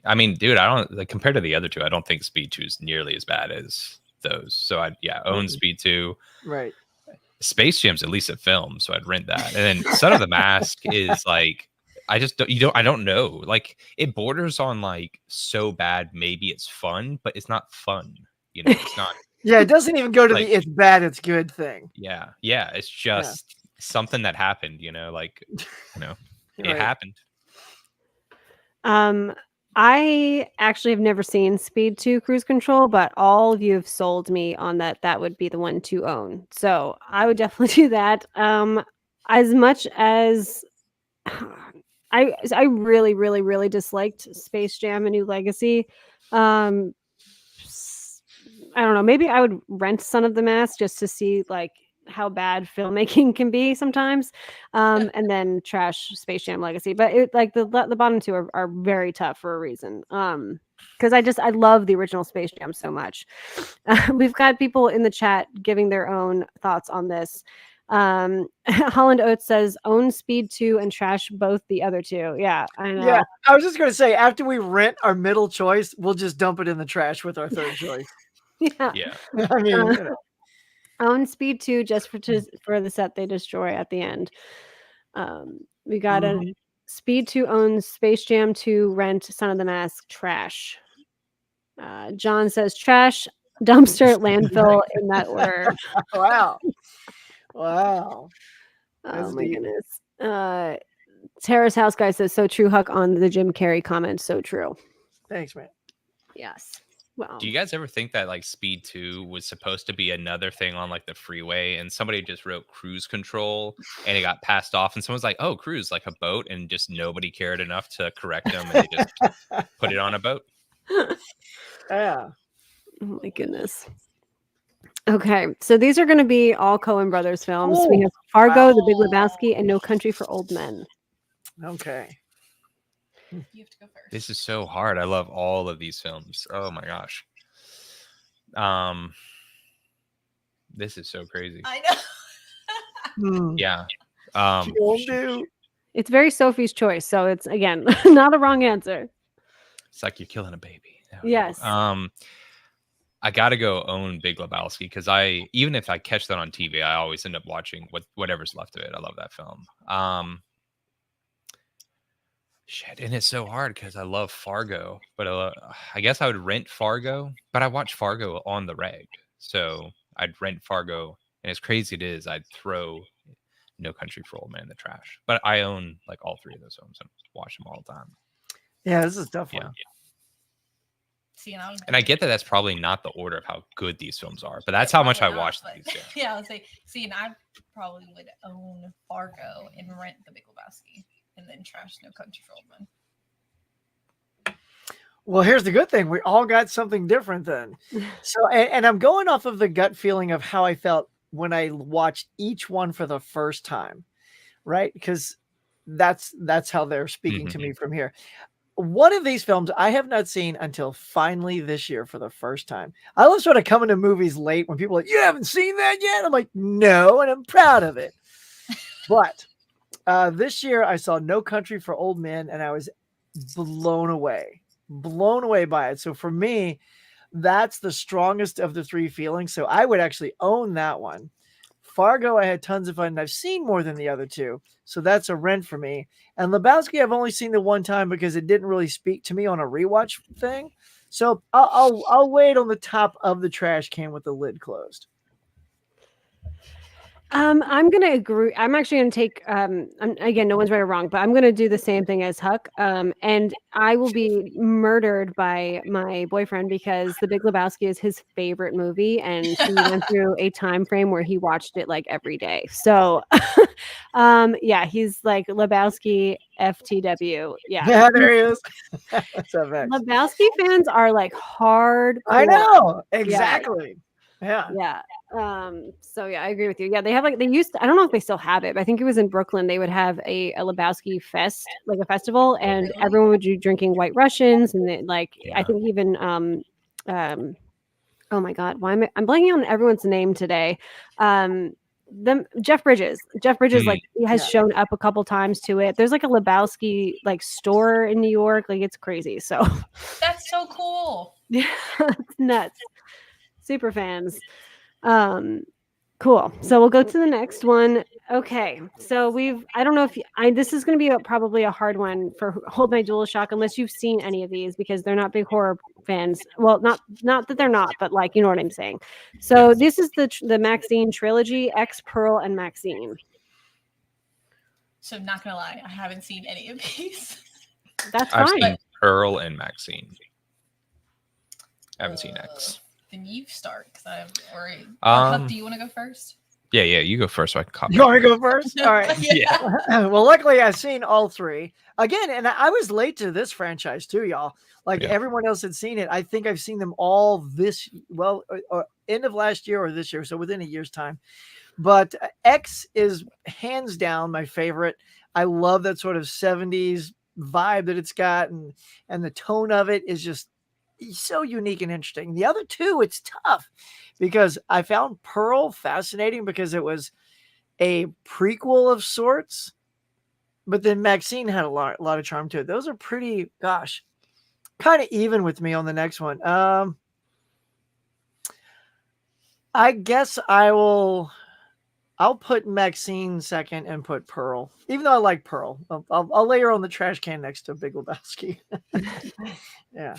I mean, dude, I don't like compared to the other two. I don't think Speed 2 is nearly as bad as those. So I'd own Speed 2. Right. Space Jam's at least a film, so I'd rent that. And then Son of the Mask is like, I don't know. Like, it borders on like so bad. Maybe it's fun, but it's not fun. It's not. Yeah, it doesn't even go to like, the it's bad, it's good thing. Yeah, it's just something that happened. It Right. happened. I actually have never seen Speed 2 Cruise Control, but all of you have sold me on that would be the one to own. So I would definitely do that. As much as I really, really, really disliked Space Jam: A New Legacy. I don't know, maybe I would rent Son of the Mask just to see like how bad filmmaking can be sometimes, and then trash Space Jam Legacy. But it like the bottom two are very tough for a reason. Because I love the original Space Jam so much. We've got people in the chat giving their own thoughts on this. Holland Oates says own Speed 2 and trash both the other two. Yeah, I know. Yeah, I was just going to say, after we rent our middle choice, we'll just dump it in the trash with our third choice. Yeah. I mean, you know. Own Speed 2 just for the set they destroy at the end. We got a Speed 2 owns Space Jam 2, rent Son of the Mask, trash. John says trash, dumpster, landfill in that order. Wow. Wow. Oh That's my deep. goodness. Terrace House Guy says so true, Huck, on the Jim Carrey comment. So true. Thanks, man. Yes. Well, Do you guys ever think that like Speed 2 was supposed to be another thing on like the freeway and somebody just wrote cruise control and it got passed off and someone's like, oh, cruise, like a boat, and just nobody cared enough to correct them and they just put it on a boat? Yeah. oh my goodness. Okay, so these are going to be all Coen Brothers films. We have Fargo, The Big Lebowski, and No Country for Old Men. Okay. You have to go first. This is so hard. I love all of these films. Oh my gosh. This is so crazy. I know. Yeah. It's very Sophie's choice, so it's again not a wrong answer. It's like you're killing a baby. Yes. I gotta go own Big Lebowski because even if I catch that on TV, I always end up watching whatever's left of it. I love that film. Shit, and it's so hard because I love Fargo, but I guess I would rent Fargo, but I watch Fargo on the reg, so I'd rent Fargo, and as crazy it is, I'd throw No Country for Old Men in the trash. But I own like all three of those films and watch them all the time. Yeah, this is a tough one. See, and I get that that's probably not the order of how good these films are, but that's how much I watch these. Yeah, I would say, and I probably would own Fargo and rent The Big Lebowski, and then trash No Country for Old Men. Well, here's the good thing. We all got something different then. So, and I'm going off of the gut feeling of how I felt when I watched each one for the first time, right? Because that's how they're speaking to me from here. One of these films I have not seen until finally this year for the first time. I love sort of coming to movies late when people are like, you haven't seen that yet? I'm like, no, and I'm proud of it. But this year I saw No Country for Old Men, and I was blown away by it. So for me, that's the strongest of the three feelings. So I would actually own that one. Fargo, I had tons of fun, and I've seen more than the other two. So that's a rent for me. And Lebowski, I've only seen the one time because it didn't really speak to me on a rewatch thing. So I'll wait on the top of the trash can with the lid closed. I'm going to agree. I'm actually going to take, again, no one's right or wrong, but I'm going to do the same thing as Huck. And I will be murdered by my boyfriend because The Big Lebowski is his favorite movie. And he went through a time frame where he watched it like every day. So, yeah, he's like Lebowski FTW. Yeah, there he is. Lebowski fans are like hard. I know. Exactly. Yeah. So yeah, I agree with you. Yeah, they used to, I don't know if they still have it, but I think it was in Brooklyn. They would have a Lebowski fest, like a festival, and everyone would be drinking White Russians, and I think even oh my god, I'm blanking on everyone's name today. Jeff Bridges like he has shown up a couple times to it. There's like a Lebowski like store in New York, like it's crazy. So that's so cool. Yeah, it's nuts. Super fans. Cool. So we'll go to the next one. Okay. So I don't know if this is going to be probably a hard one for Hold My Dualshock unless you've seen any of these because they're not big horror fans. Well, not that they're not, but like, you know what I'm saying. So this is the Maxine trilogy, X, Pearl, and Maxine. So I'm not going to lie. I haven't seen any of these. That's fine. I've seen Pearl and Maxine. I haven't seen X. Then you start because I'm worried. Huck, do you want to go first? Yeah, you go first so I can copy. You want me to go first? All right. Yeah. Well, luckily I've seen all three again, and I was late to this franchise too, y'all. Like Yeah. everyone else had seen it. I think I've seen them all this or end of last year or this year, so within a year's time. But X is hands down my favorite. I love that sort of 70s vibe that it's got, and the tone of it is just so unique and interesting. The other two, it's tough because I found Pearl fascinating because it was a prequel of sorts, but then Maxine had a lot of charm to it. Those are pretty, gosh, kind of even with me on the next one. I guess I'll put Maxine second and put Pearl, even though I like Pearl. I'll lay her on the trash can next to Big Lebowski. Yeah.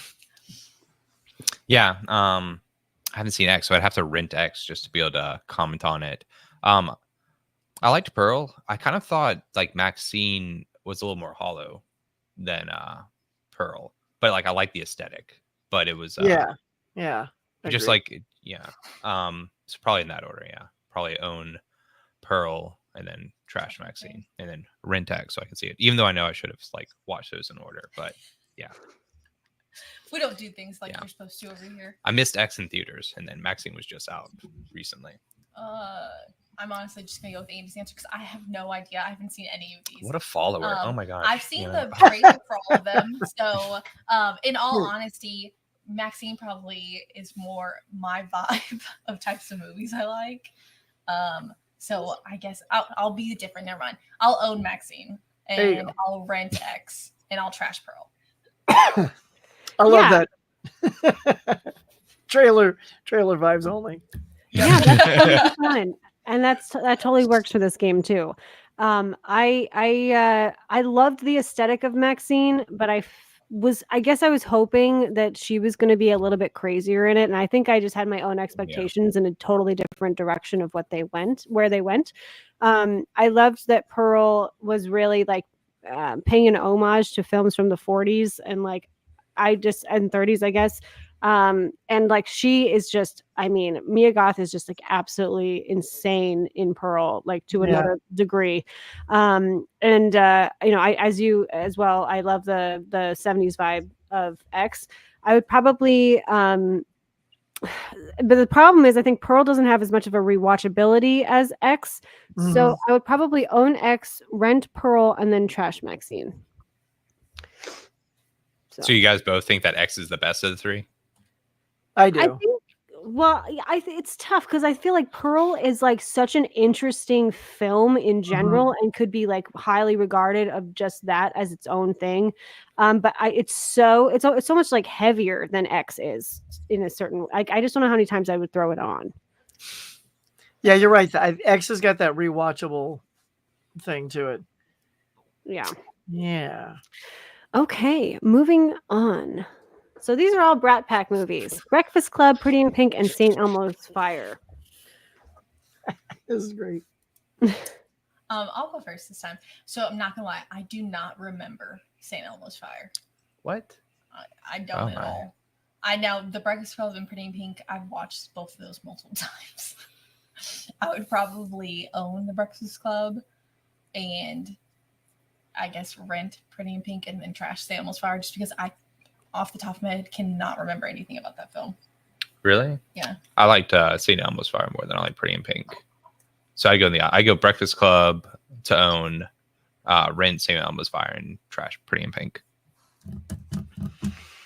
Yeah. I haven't seen X, so I'd have to rent X just to be able to comment on it. I liked Pearl. I kind of thought like Maxine was a little more hollow than Pearl, but like I like the aesthetic. But it was yeah. just like so probably in that order. Yeah, probably own Pearl and then trash Maxine and then rent X so I can see it. Even though I know I should have like watched those in order, but yeah. We don't do things like you're supposed to over here. I missed X in theaters, and then Maxine was just out recently. I'm honestly just gonna go with Andy's answer because I have no idea. I haven't seen any of these. What a follower! Oh my gosh! I've seen the trailer for all of them. So, in all honesty, Maxine probably is more my vibe of types of movies I like. So I guess I'll be different. Never mind. I'll own Maxine and I'll rent X and I'll trash Pearl. I love that. trailer vibes only. Yeah, that's totally fun. And that totally works for this game too. I loved the aesthetic of Maxine, but I guess I was hoping that she was going to be a little bit crazier in it, and I think I just had my own expectations in a totally different direction of where they went. I loved that Pearl was really like paying an homage to films from the 40s and like and 30s, I guess. And like she is just, I mean, Mia Goth is just like absolutely insane in Pearl, like to another degree. You know, as you as well, I love the 70s vibe of X. I would probably but the problem is I think Pearl doesn't have as much of a rewatchability as X. Mm-hmm. So I would probably own X, rent Pearl, and then trash Maxine. So you guys both think that X is the best of the three? I do. I think, it's tough because I feel like Pearl is like such an interesting film in general and could be like highly regarded of just that as its own thing. But it's so much like heavier than X is in a certain, like, I just don't know how many times I would throw it on. Yeah, you're right. X has got that rewatchable thing to it. Yeah. Yeah. Okay, moving on. So these are all Brat Pack movies: Breakfast Club, Pretty in Pink, and St. Elmo's Fire. This is great. I'll go first this time. So I'm not gonna lie, I do not remember St. Elmo's Fire. What? I don't at all. I know the Breakfast Club and Pretty in Pink. I've watched both of those multiple times. I would probably own the Breakfast Club, and I guess rent Pretty in Pink and then trash St. Elmo's Fire, just because I, off the top of my head, cannot remember anything about that film. Really? Yeah. I liked St. Elmo's Fire more than I like Pretty in Pink. So I go Breakfast Club to own, rent St. Elmo's Fire, and trash Pretty in Pink.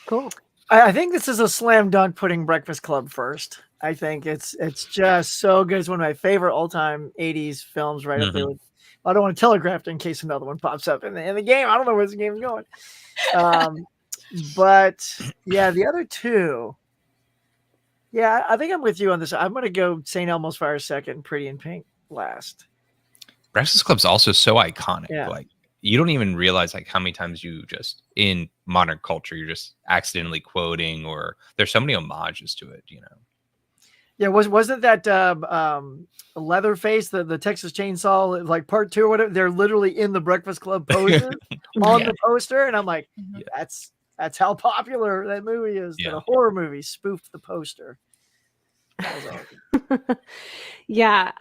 Cool. I think this is a slam dunk putting Breakfast Club first. I think it's just so good. It's one of my favorite all-time 80s films, right up there with, I don't want to telegraph it in case another one pops up in the game. I don't know where this game's going. But yeah, the other two. Yeah, I think I'm with you on this. I'm going to go St. Elmo's Fire second, Pretty in Pink last. Breakfast Club's also so iconic. Yeah. Like, you don't even realize like how many times you just in modern culture you're just accidentally quoting, or there's so many homages to it, you know. Yeah, wasn't that Leatherface, the Texas Chainsaw, like part 2 or whatever? They're literally in the Breakfast Club poster on the poster, and I'm like, that's how popular that movie is. Yeah. The horror movie spoofed the poster. That was awesome. Yeah.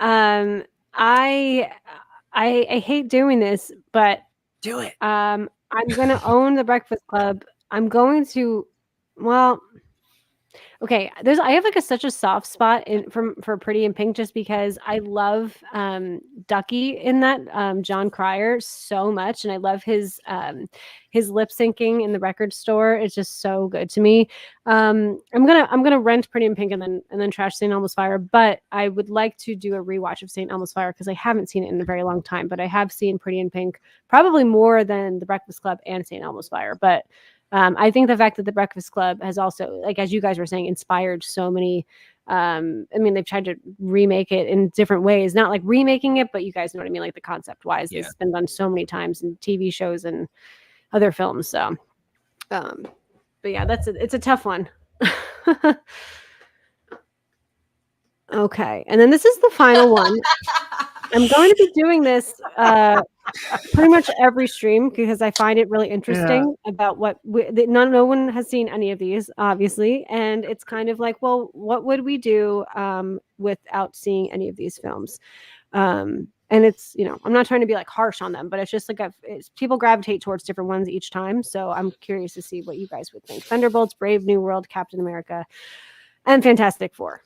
I hate doing this, but Do it. I'm gonna own the Breakfast Club. I'm going to, well, okay, I have like such a soft spot for Pretty in Pink just because I love Ducky in that John Cryer so much, and I love his lip syncing in the record store. It's just so good to me. I'm gonna rent Pretty in Pink and then trash St. Elmo's Fire, but I would like to do a rewatch of St. Elmo's Fire because I haven't seen it in a very long time, but I have seen Pretty in Pink probably more than The Breakfast Club and St. Elmo's Fire, but. I think the fact that the Breakfast Club has also, like as you guys were saying, inspired so many. I mean, they've tried to remake it in different ways, not like remaking it, but you guys know what I mean, like the concept wise. Yeah. It's been done so many times in TV shows and other films. So, but yeah, it's a tough one. Okay, and then this is the final one. I'm going to be doing this pretty much every stream because I find it really interesting about what no one has seen any of these, obviously, and it's kind of like, well, what would we do without seeing any of these films? And it's, I'm not trying to be like harsh on them, but it's just like people gravitate towards different ones each time. So I'm curious to see what you guys would think. Thunderbolts, Brave New World, Captain America, and Fantastic Four.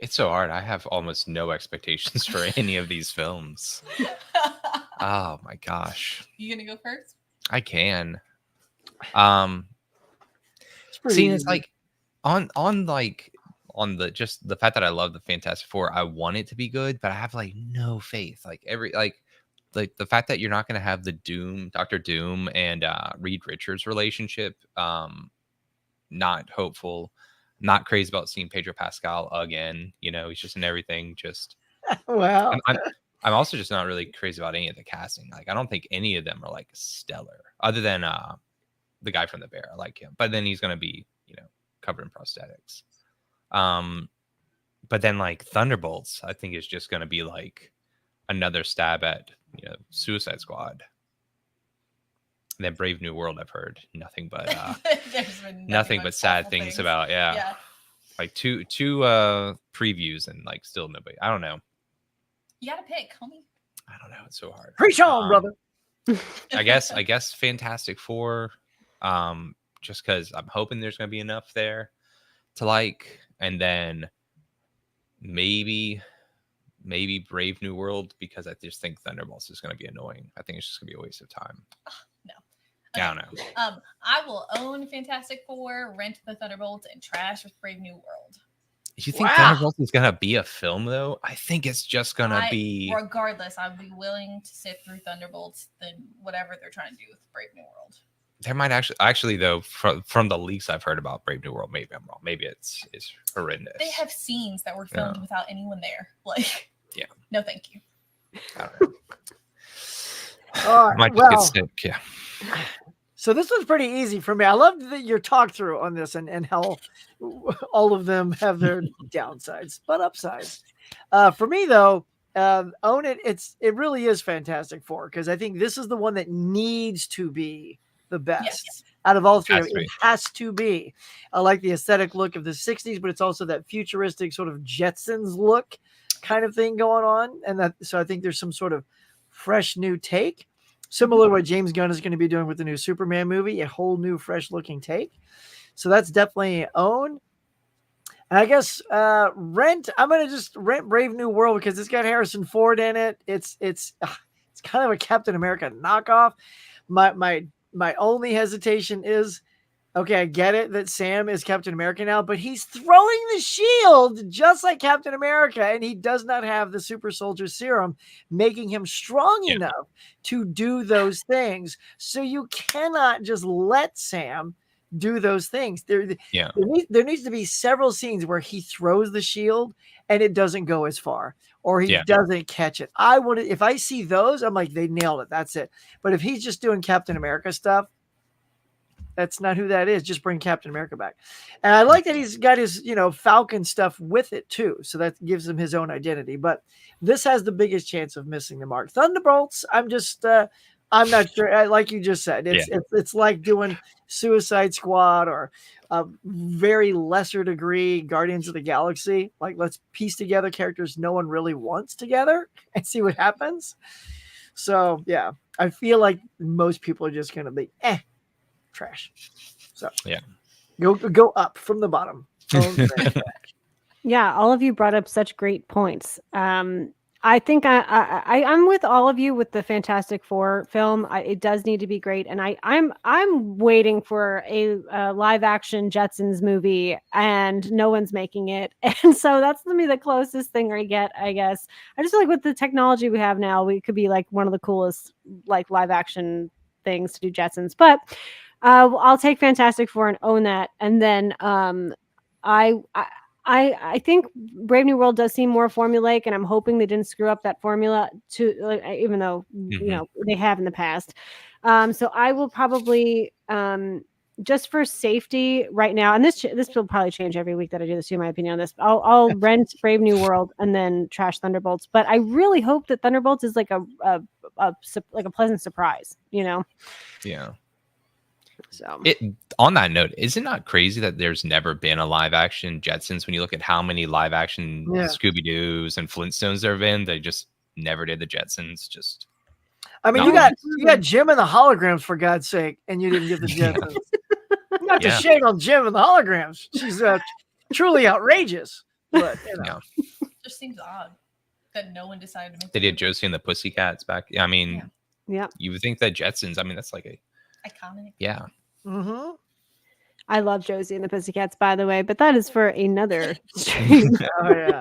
It's so hard. I have almost no expectations for any of these films. Oh my gosh. You gonna go first? I can. It's See, it's like on the just the fact that I love the Fantastic Four, I want it to be good, but I have like no faith. Like the fact that you're not gonna have the Dr. Doom and Reed Richards relationship, not hopeful. Not crazy about seeing Pedro Pascal again. He's just in everything. Just wow. I'm also just not really crazy about any of the casting. Like, I don't think any of them are like stellar, other than the guy from The Bear. I like him, but then he's gonna be covered in prosthetics. But then like Thunderbolts, I think is just gonna be like another stab at Suicide Squad. And then Brave New World, I've heard nothing but nothing but sad things about. Yeah. Like two previews and like still nobody. I don't know. You gotta pick, homie. I don't know. It's so hard. Preach on, brother. I guess Fantastic Four. Just because I'm hoping there's gonna be enough there to like, and then maybe Brave New World because I just think Thunderbolts is gonna be annoying. I think it's just gonna be a waste of time. No. Okay. I don't know. I will own Fantastic Four, rent the Thunderbolts, and trash with Brave New World. You think Thunderbolts is gonna be a film though? I think it's just gonna be. Regardless, I'd be willing to sit through Thunderbolts than whatever they're trying to do with Brave New World. There might actually though from the leaks I've heard about Brave New World, maybe I'm wrong. Maybe it's horrendous. They have scenes that were filmed without anyone there. Like, yeah, no, thank you. I don't know. Might just get sick. Yeah. So this was pretty easy for me. I loved your talk through on this and how all of them have their downsides but upsides. For me though, own it. It really is Fantastic Four because I think this is the one that needs to be the best out of all three. It has to be. I like the aesthetic look of the 60s, but it's also that futuristic sort of Jetsons look kind of thing going on. And so I think there's some sort of fresh new take. Similar to what James Gunn is going to be doing with the new Superman movie, a whole new, fresh-looking take. So that's definitely own. And I guess rent. I'm going to just rent Brave New World because it's got Harrison Ford in it. It's kind of a Captain America knockoff. My only hesitation is, okay, I get it that Sam is Captain America now, but he's throwing the shield just like Captain America, and he does not have the super soldier serum, making him strong enough to do those things. So you cannot just let Sam do those things. There needs to be several scenes where he throws the shield and it doesn't go as far, or he doesn't catch it. If I see those, I'm like, they nailed it. That's it. But if he's just doing Captain America stuff, that's not who that is. Just bring Captain America back. And I like that he's got his, Falcon stuff with it too. So that gives him his own identity. But this has the biggest chance of missing the mark. Thunderbolts, I'm just I'm not sure. Like you just said, it's like doing Suicide Squad or a very lesser degree Guardians of the Galaxy. Like, let's piece together characters no one really wants together and see what happens. So yeah, I feel like most people are just gonna be trash. So yeah, go up from the bottom. Yeah, all of you brought up such great points. I think I'm with all of you with the Fantastic Four film. It does need to be great, and I'm waiting for a live action Jetsons movie, and no one's making it, and so that's to me the closest thing I get. I guess I just feel like with the technology we have now, we could be like one of the coolest like live action things to do Jetsons, but. I'll take Fantastic Four and own that, and then I I think Brave New World does seem more formulaic, and I'm hoping they didn't screw up that formula to like, even though you know they have in the past. So I will probably just for safety right now, and this will probably change every week that I do this. In my opinion on this, I'll rent Brave New World and then trash Thunderbolts. But I really hope that Thunderbolts is like a pleasant surprise. You know? Yeah. So on that note, is it not crazy that there's never been a live action Jetsons? When you look at how many live action Scooby Doo's and Flintstones there have been, they just never did the Jetsons. Just I mean, you got Jim and the holograms for God's sake, and you didn't get the Jetsons. Not to shade on Jim and the holograms. She's truly outrageous. But you know. It just seems odd that no one decided to make. They did Josie and the Pussycats back. I mean, you would think that Jetsons. I mean, that's like a iconic. Yeah. Mm-hmm. I love Josie and the Pussycats, by the way, but that is for another stream. Oh yeah.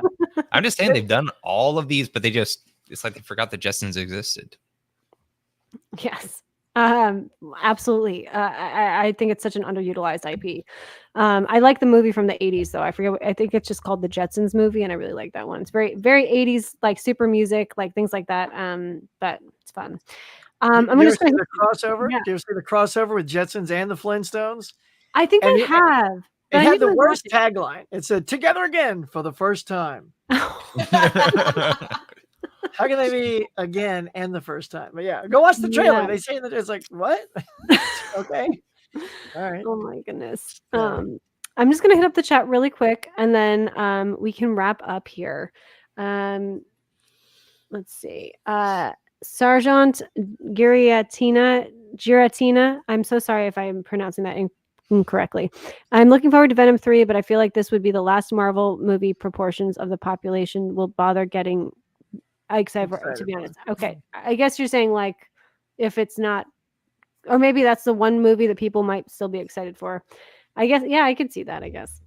I'm just saying they've done all of these, but it's like they forgot the Jetsons existed. Yes. Absolutely. I think it's such an underutilized IP. I like the movie from the 80s though. I think it's just called the Jetsons movie, and I really like that one. It's very, very 80s, like super music, like things like that. But it's fun. I'm going to see the crossover. Yeah. Do you ever see the crossover with Jetsons and the Flintstones? I think I have. It had the worst tagline. It said "Together again for the first time." How can they be again and the first time? But yeah, go watch the trailer. They say that it's like what? Okay. All right. Oh my goodness. I'm just gonna hit up the chat really quick, and then we can wrap up here. Let's see. Sergeant Giratina. I'm so sorry if I'm pronouncing that incorrectly. I'm looking forward to Venom 3, but I feel like this would be the last Marvel movie proportions of the population will bother getting excited, to be honest. Okay. I guess you're saying like if it's not, or maybe that's the one movie that people might still be excited for. I guess, yeah, I could see that, I guess.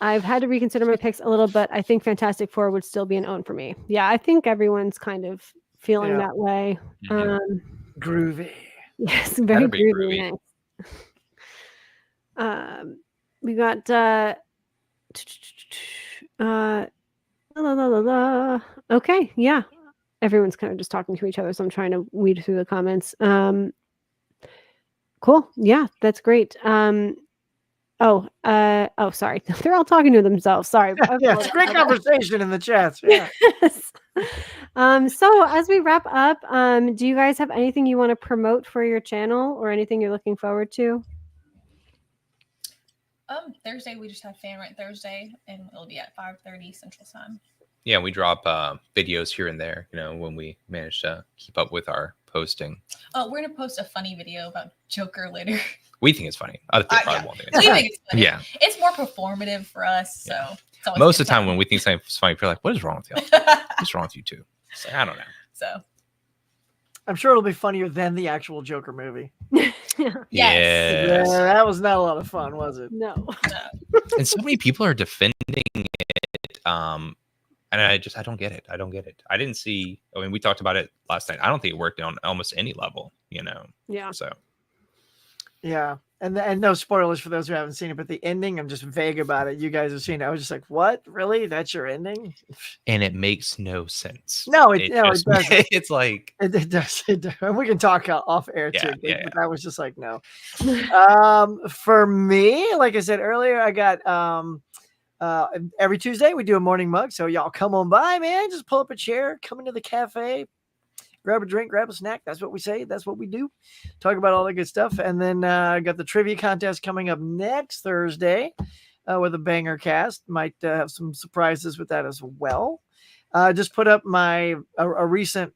I've had to reconsider my picks a little, but I think Fantastic Four would still be an own for me. Yeah, I think everyone's kind of feeling that way. Groovy. Yes, very groovy. Nice. We got okay, yeah. Everyone's kind of just talking to each other, so I'm trying to weed through the comments. Cool. Yeah, that's great. Oh, sorry. They're all talking to themselves. Sorry. Yeah, it's a great conversation in the chats. Yeah. Yes. So as we wrap up, do you guys have anything you want to promote for your channel or anything you're looking forward to? Thursday we just have Fan Rant Thursday, and it'll be at 5:30 Central Time. Yeah, we drop videos here and there, you know, when we manage to keep up with our posting. Oh, we're gonna post a funny video about Joker later. We think it's funny. Other people probably won't think it's funny. Funny. Yeah. It's more performative for us. So most of the time when we think something's funny, people are like, what is wrong with you? What's wrong with you too? So, I don't know. So I'm sure it'll be funnier than the actual Joker movie. Yes. Yeah, that was not a lot of fun, was it? No. And so many people are defending it. And I don't get it. I didn't see, I mean, we talked about it last night. I don't think it worked on almost any level, you know? Yeah. So. Yeah. And no spoilers for those who haven't seen it, but the ending, I'm just vague about it. You guys have seen it. I was just like, what? Really? That's your ending? And it makes no sense. No, it doesn't. It's like. It does. We can talk off air too. Yeah. But I was just like, no. For me, like I said earlier, I got every Tuesday we do a morning mug. So y'all come on by, man. Just pull up a chair, come into the cafe, grab a drink, grab a snack. That's what we say. That's what we do. Talk about all the good stuff. And then I got the trivia contest coming up next Thursday with a banger cast. Might have some surprises with that as well. Just put up a recent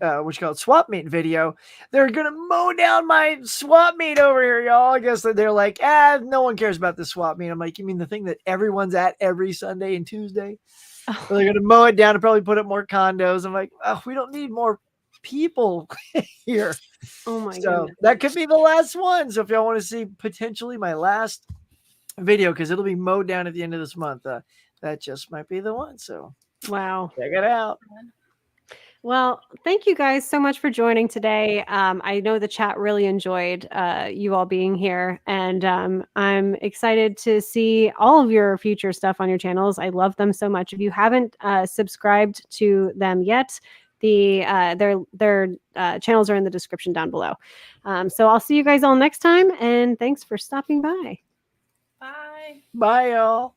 what you call it, swap meet video. They're gonna mow down my swap meet over here, y'all. I guess they're like, no one cares about this swap meet. I'm like, you mean the thing that everyone's at every Sunday and Tuesday? Oh. They're gonna mow it down and probably put up more condos. I'm like, we don't need more people here. Oh my So goodness. that could be the last one. So if y'all want to see potentially my last video, because it'll be mowed down at the end of this month, that just might be the one. So Wow. check it out. Well, thank you guys so much for joining today. I know the chat really enjoyed you all being here, and I'm excited to see all of your future stuff on your channels. I love them so much. If you haven't subscribed to them yet, their channels are in the description down below. So I'll see you guys all next time, and thanks for stopping by. Bye. Bye, y'all.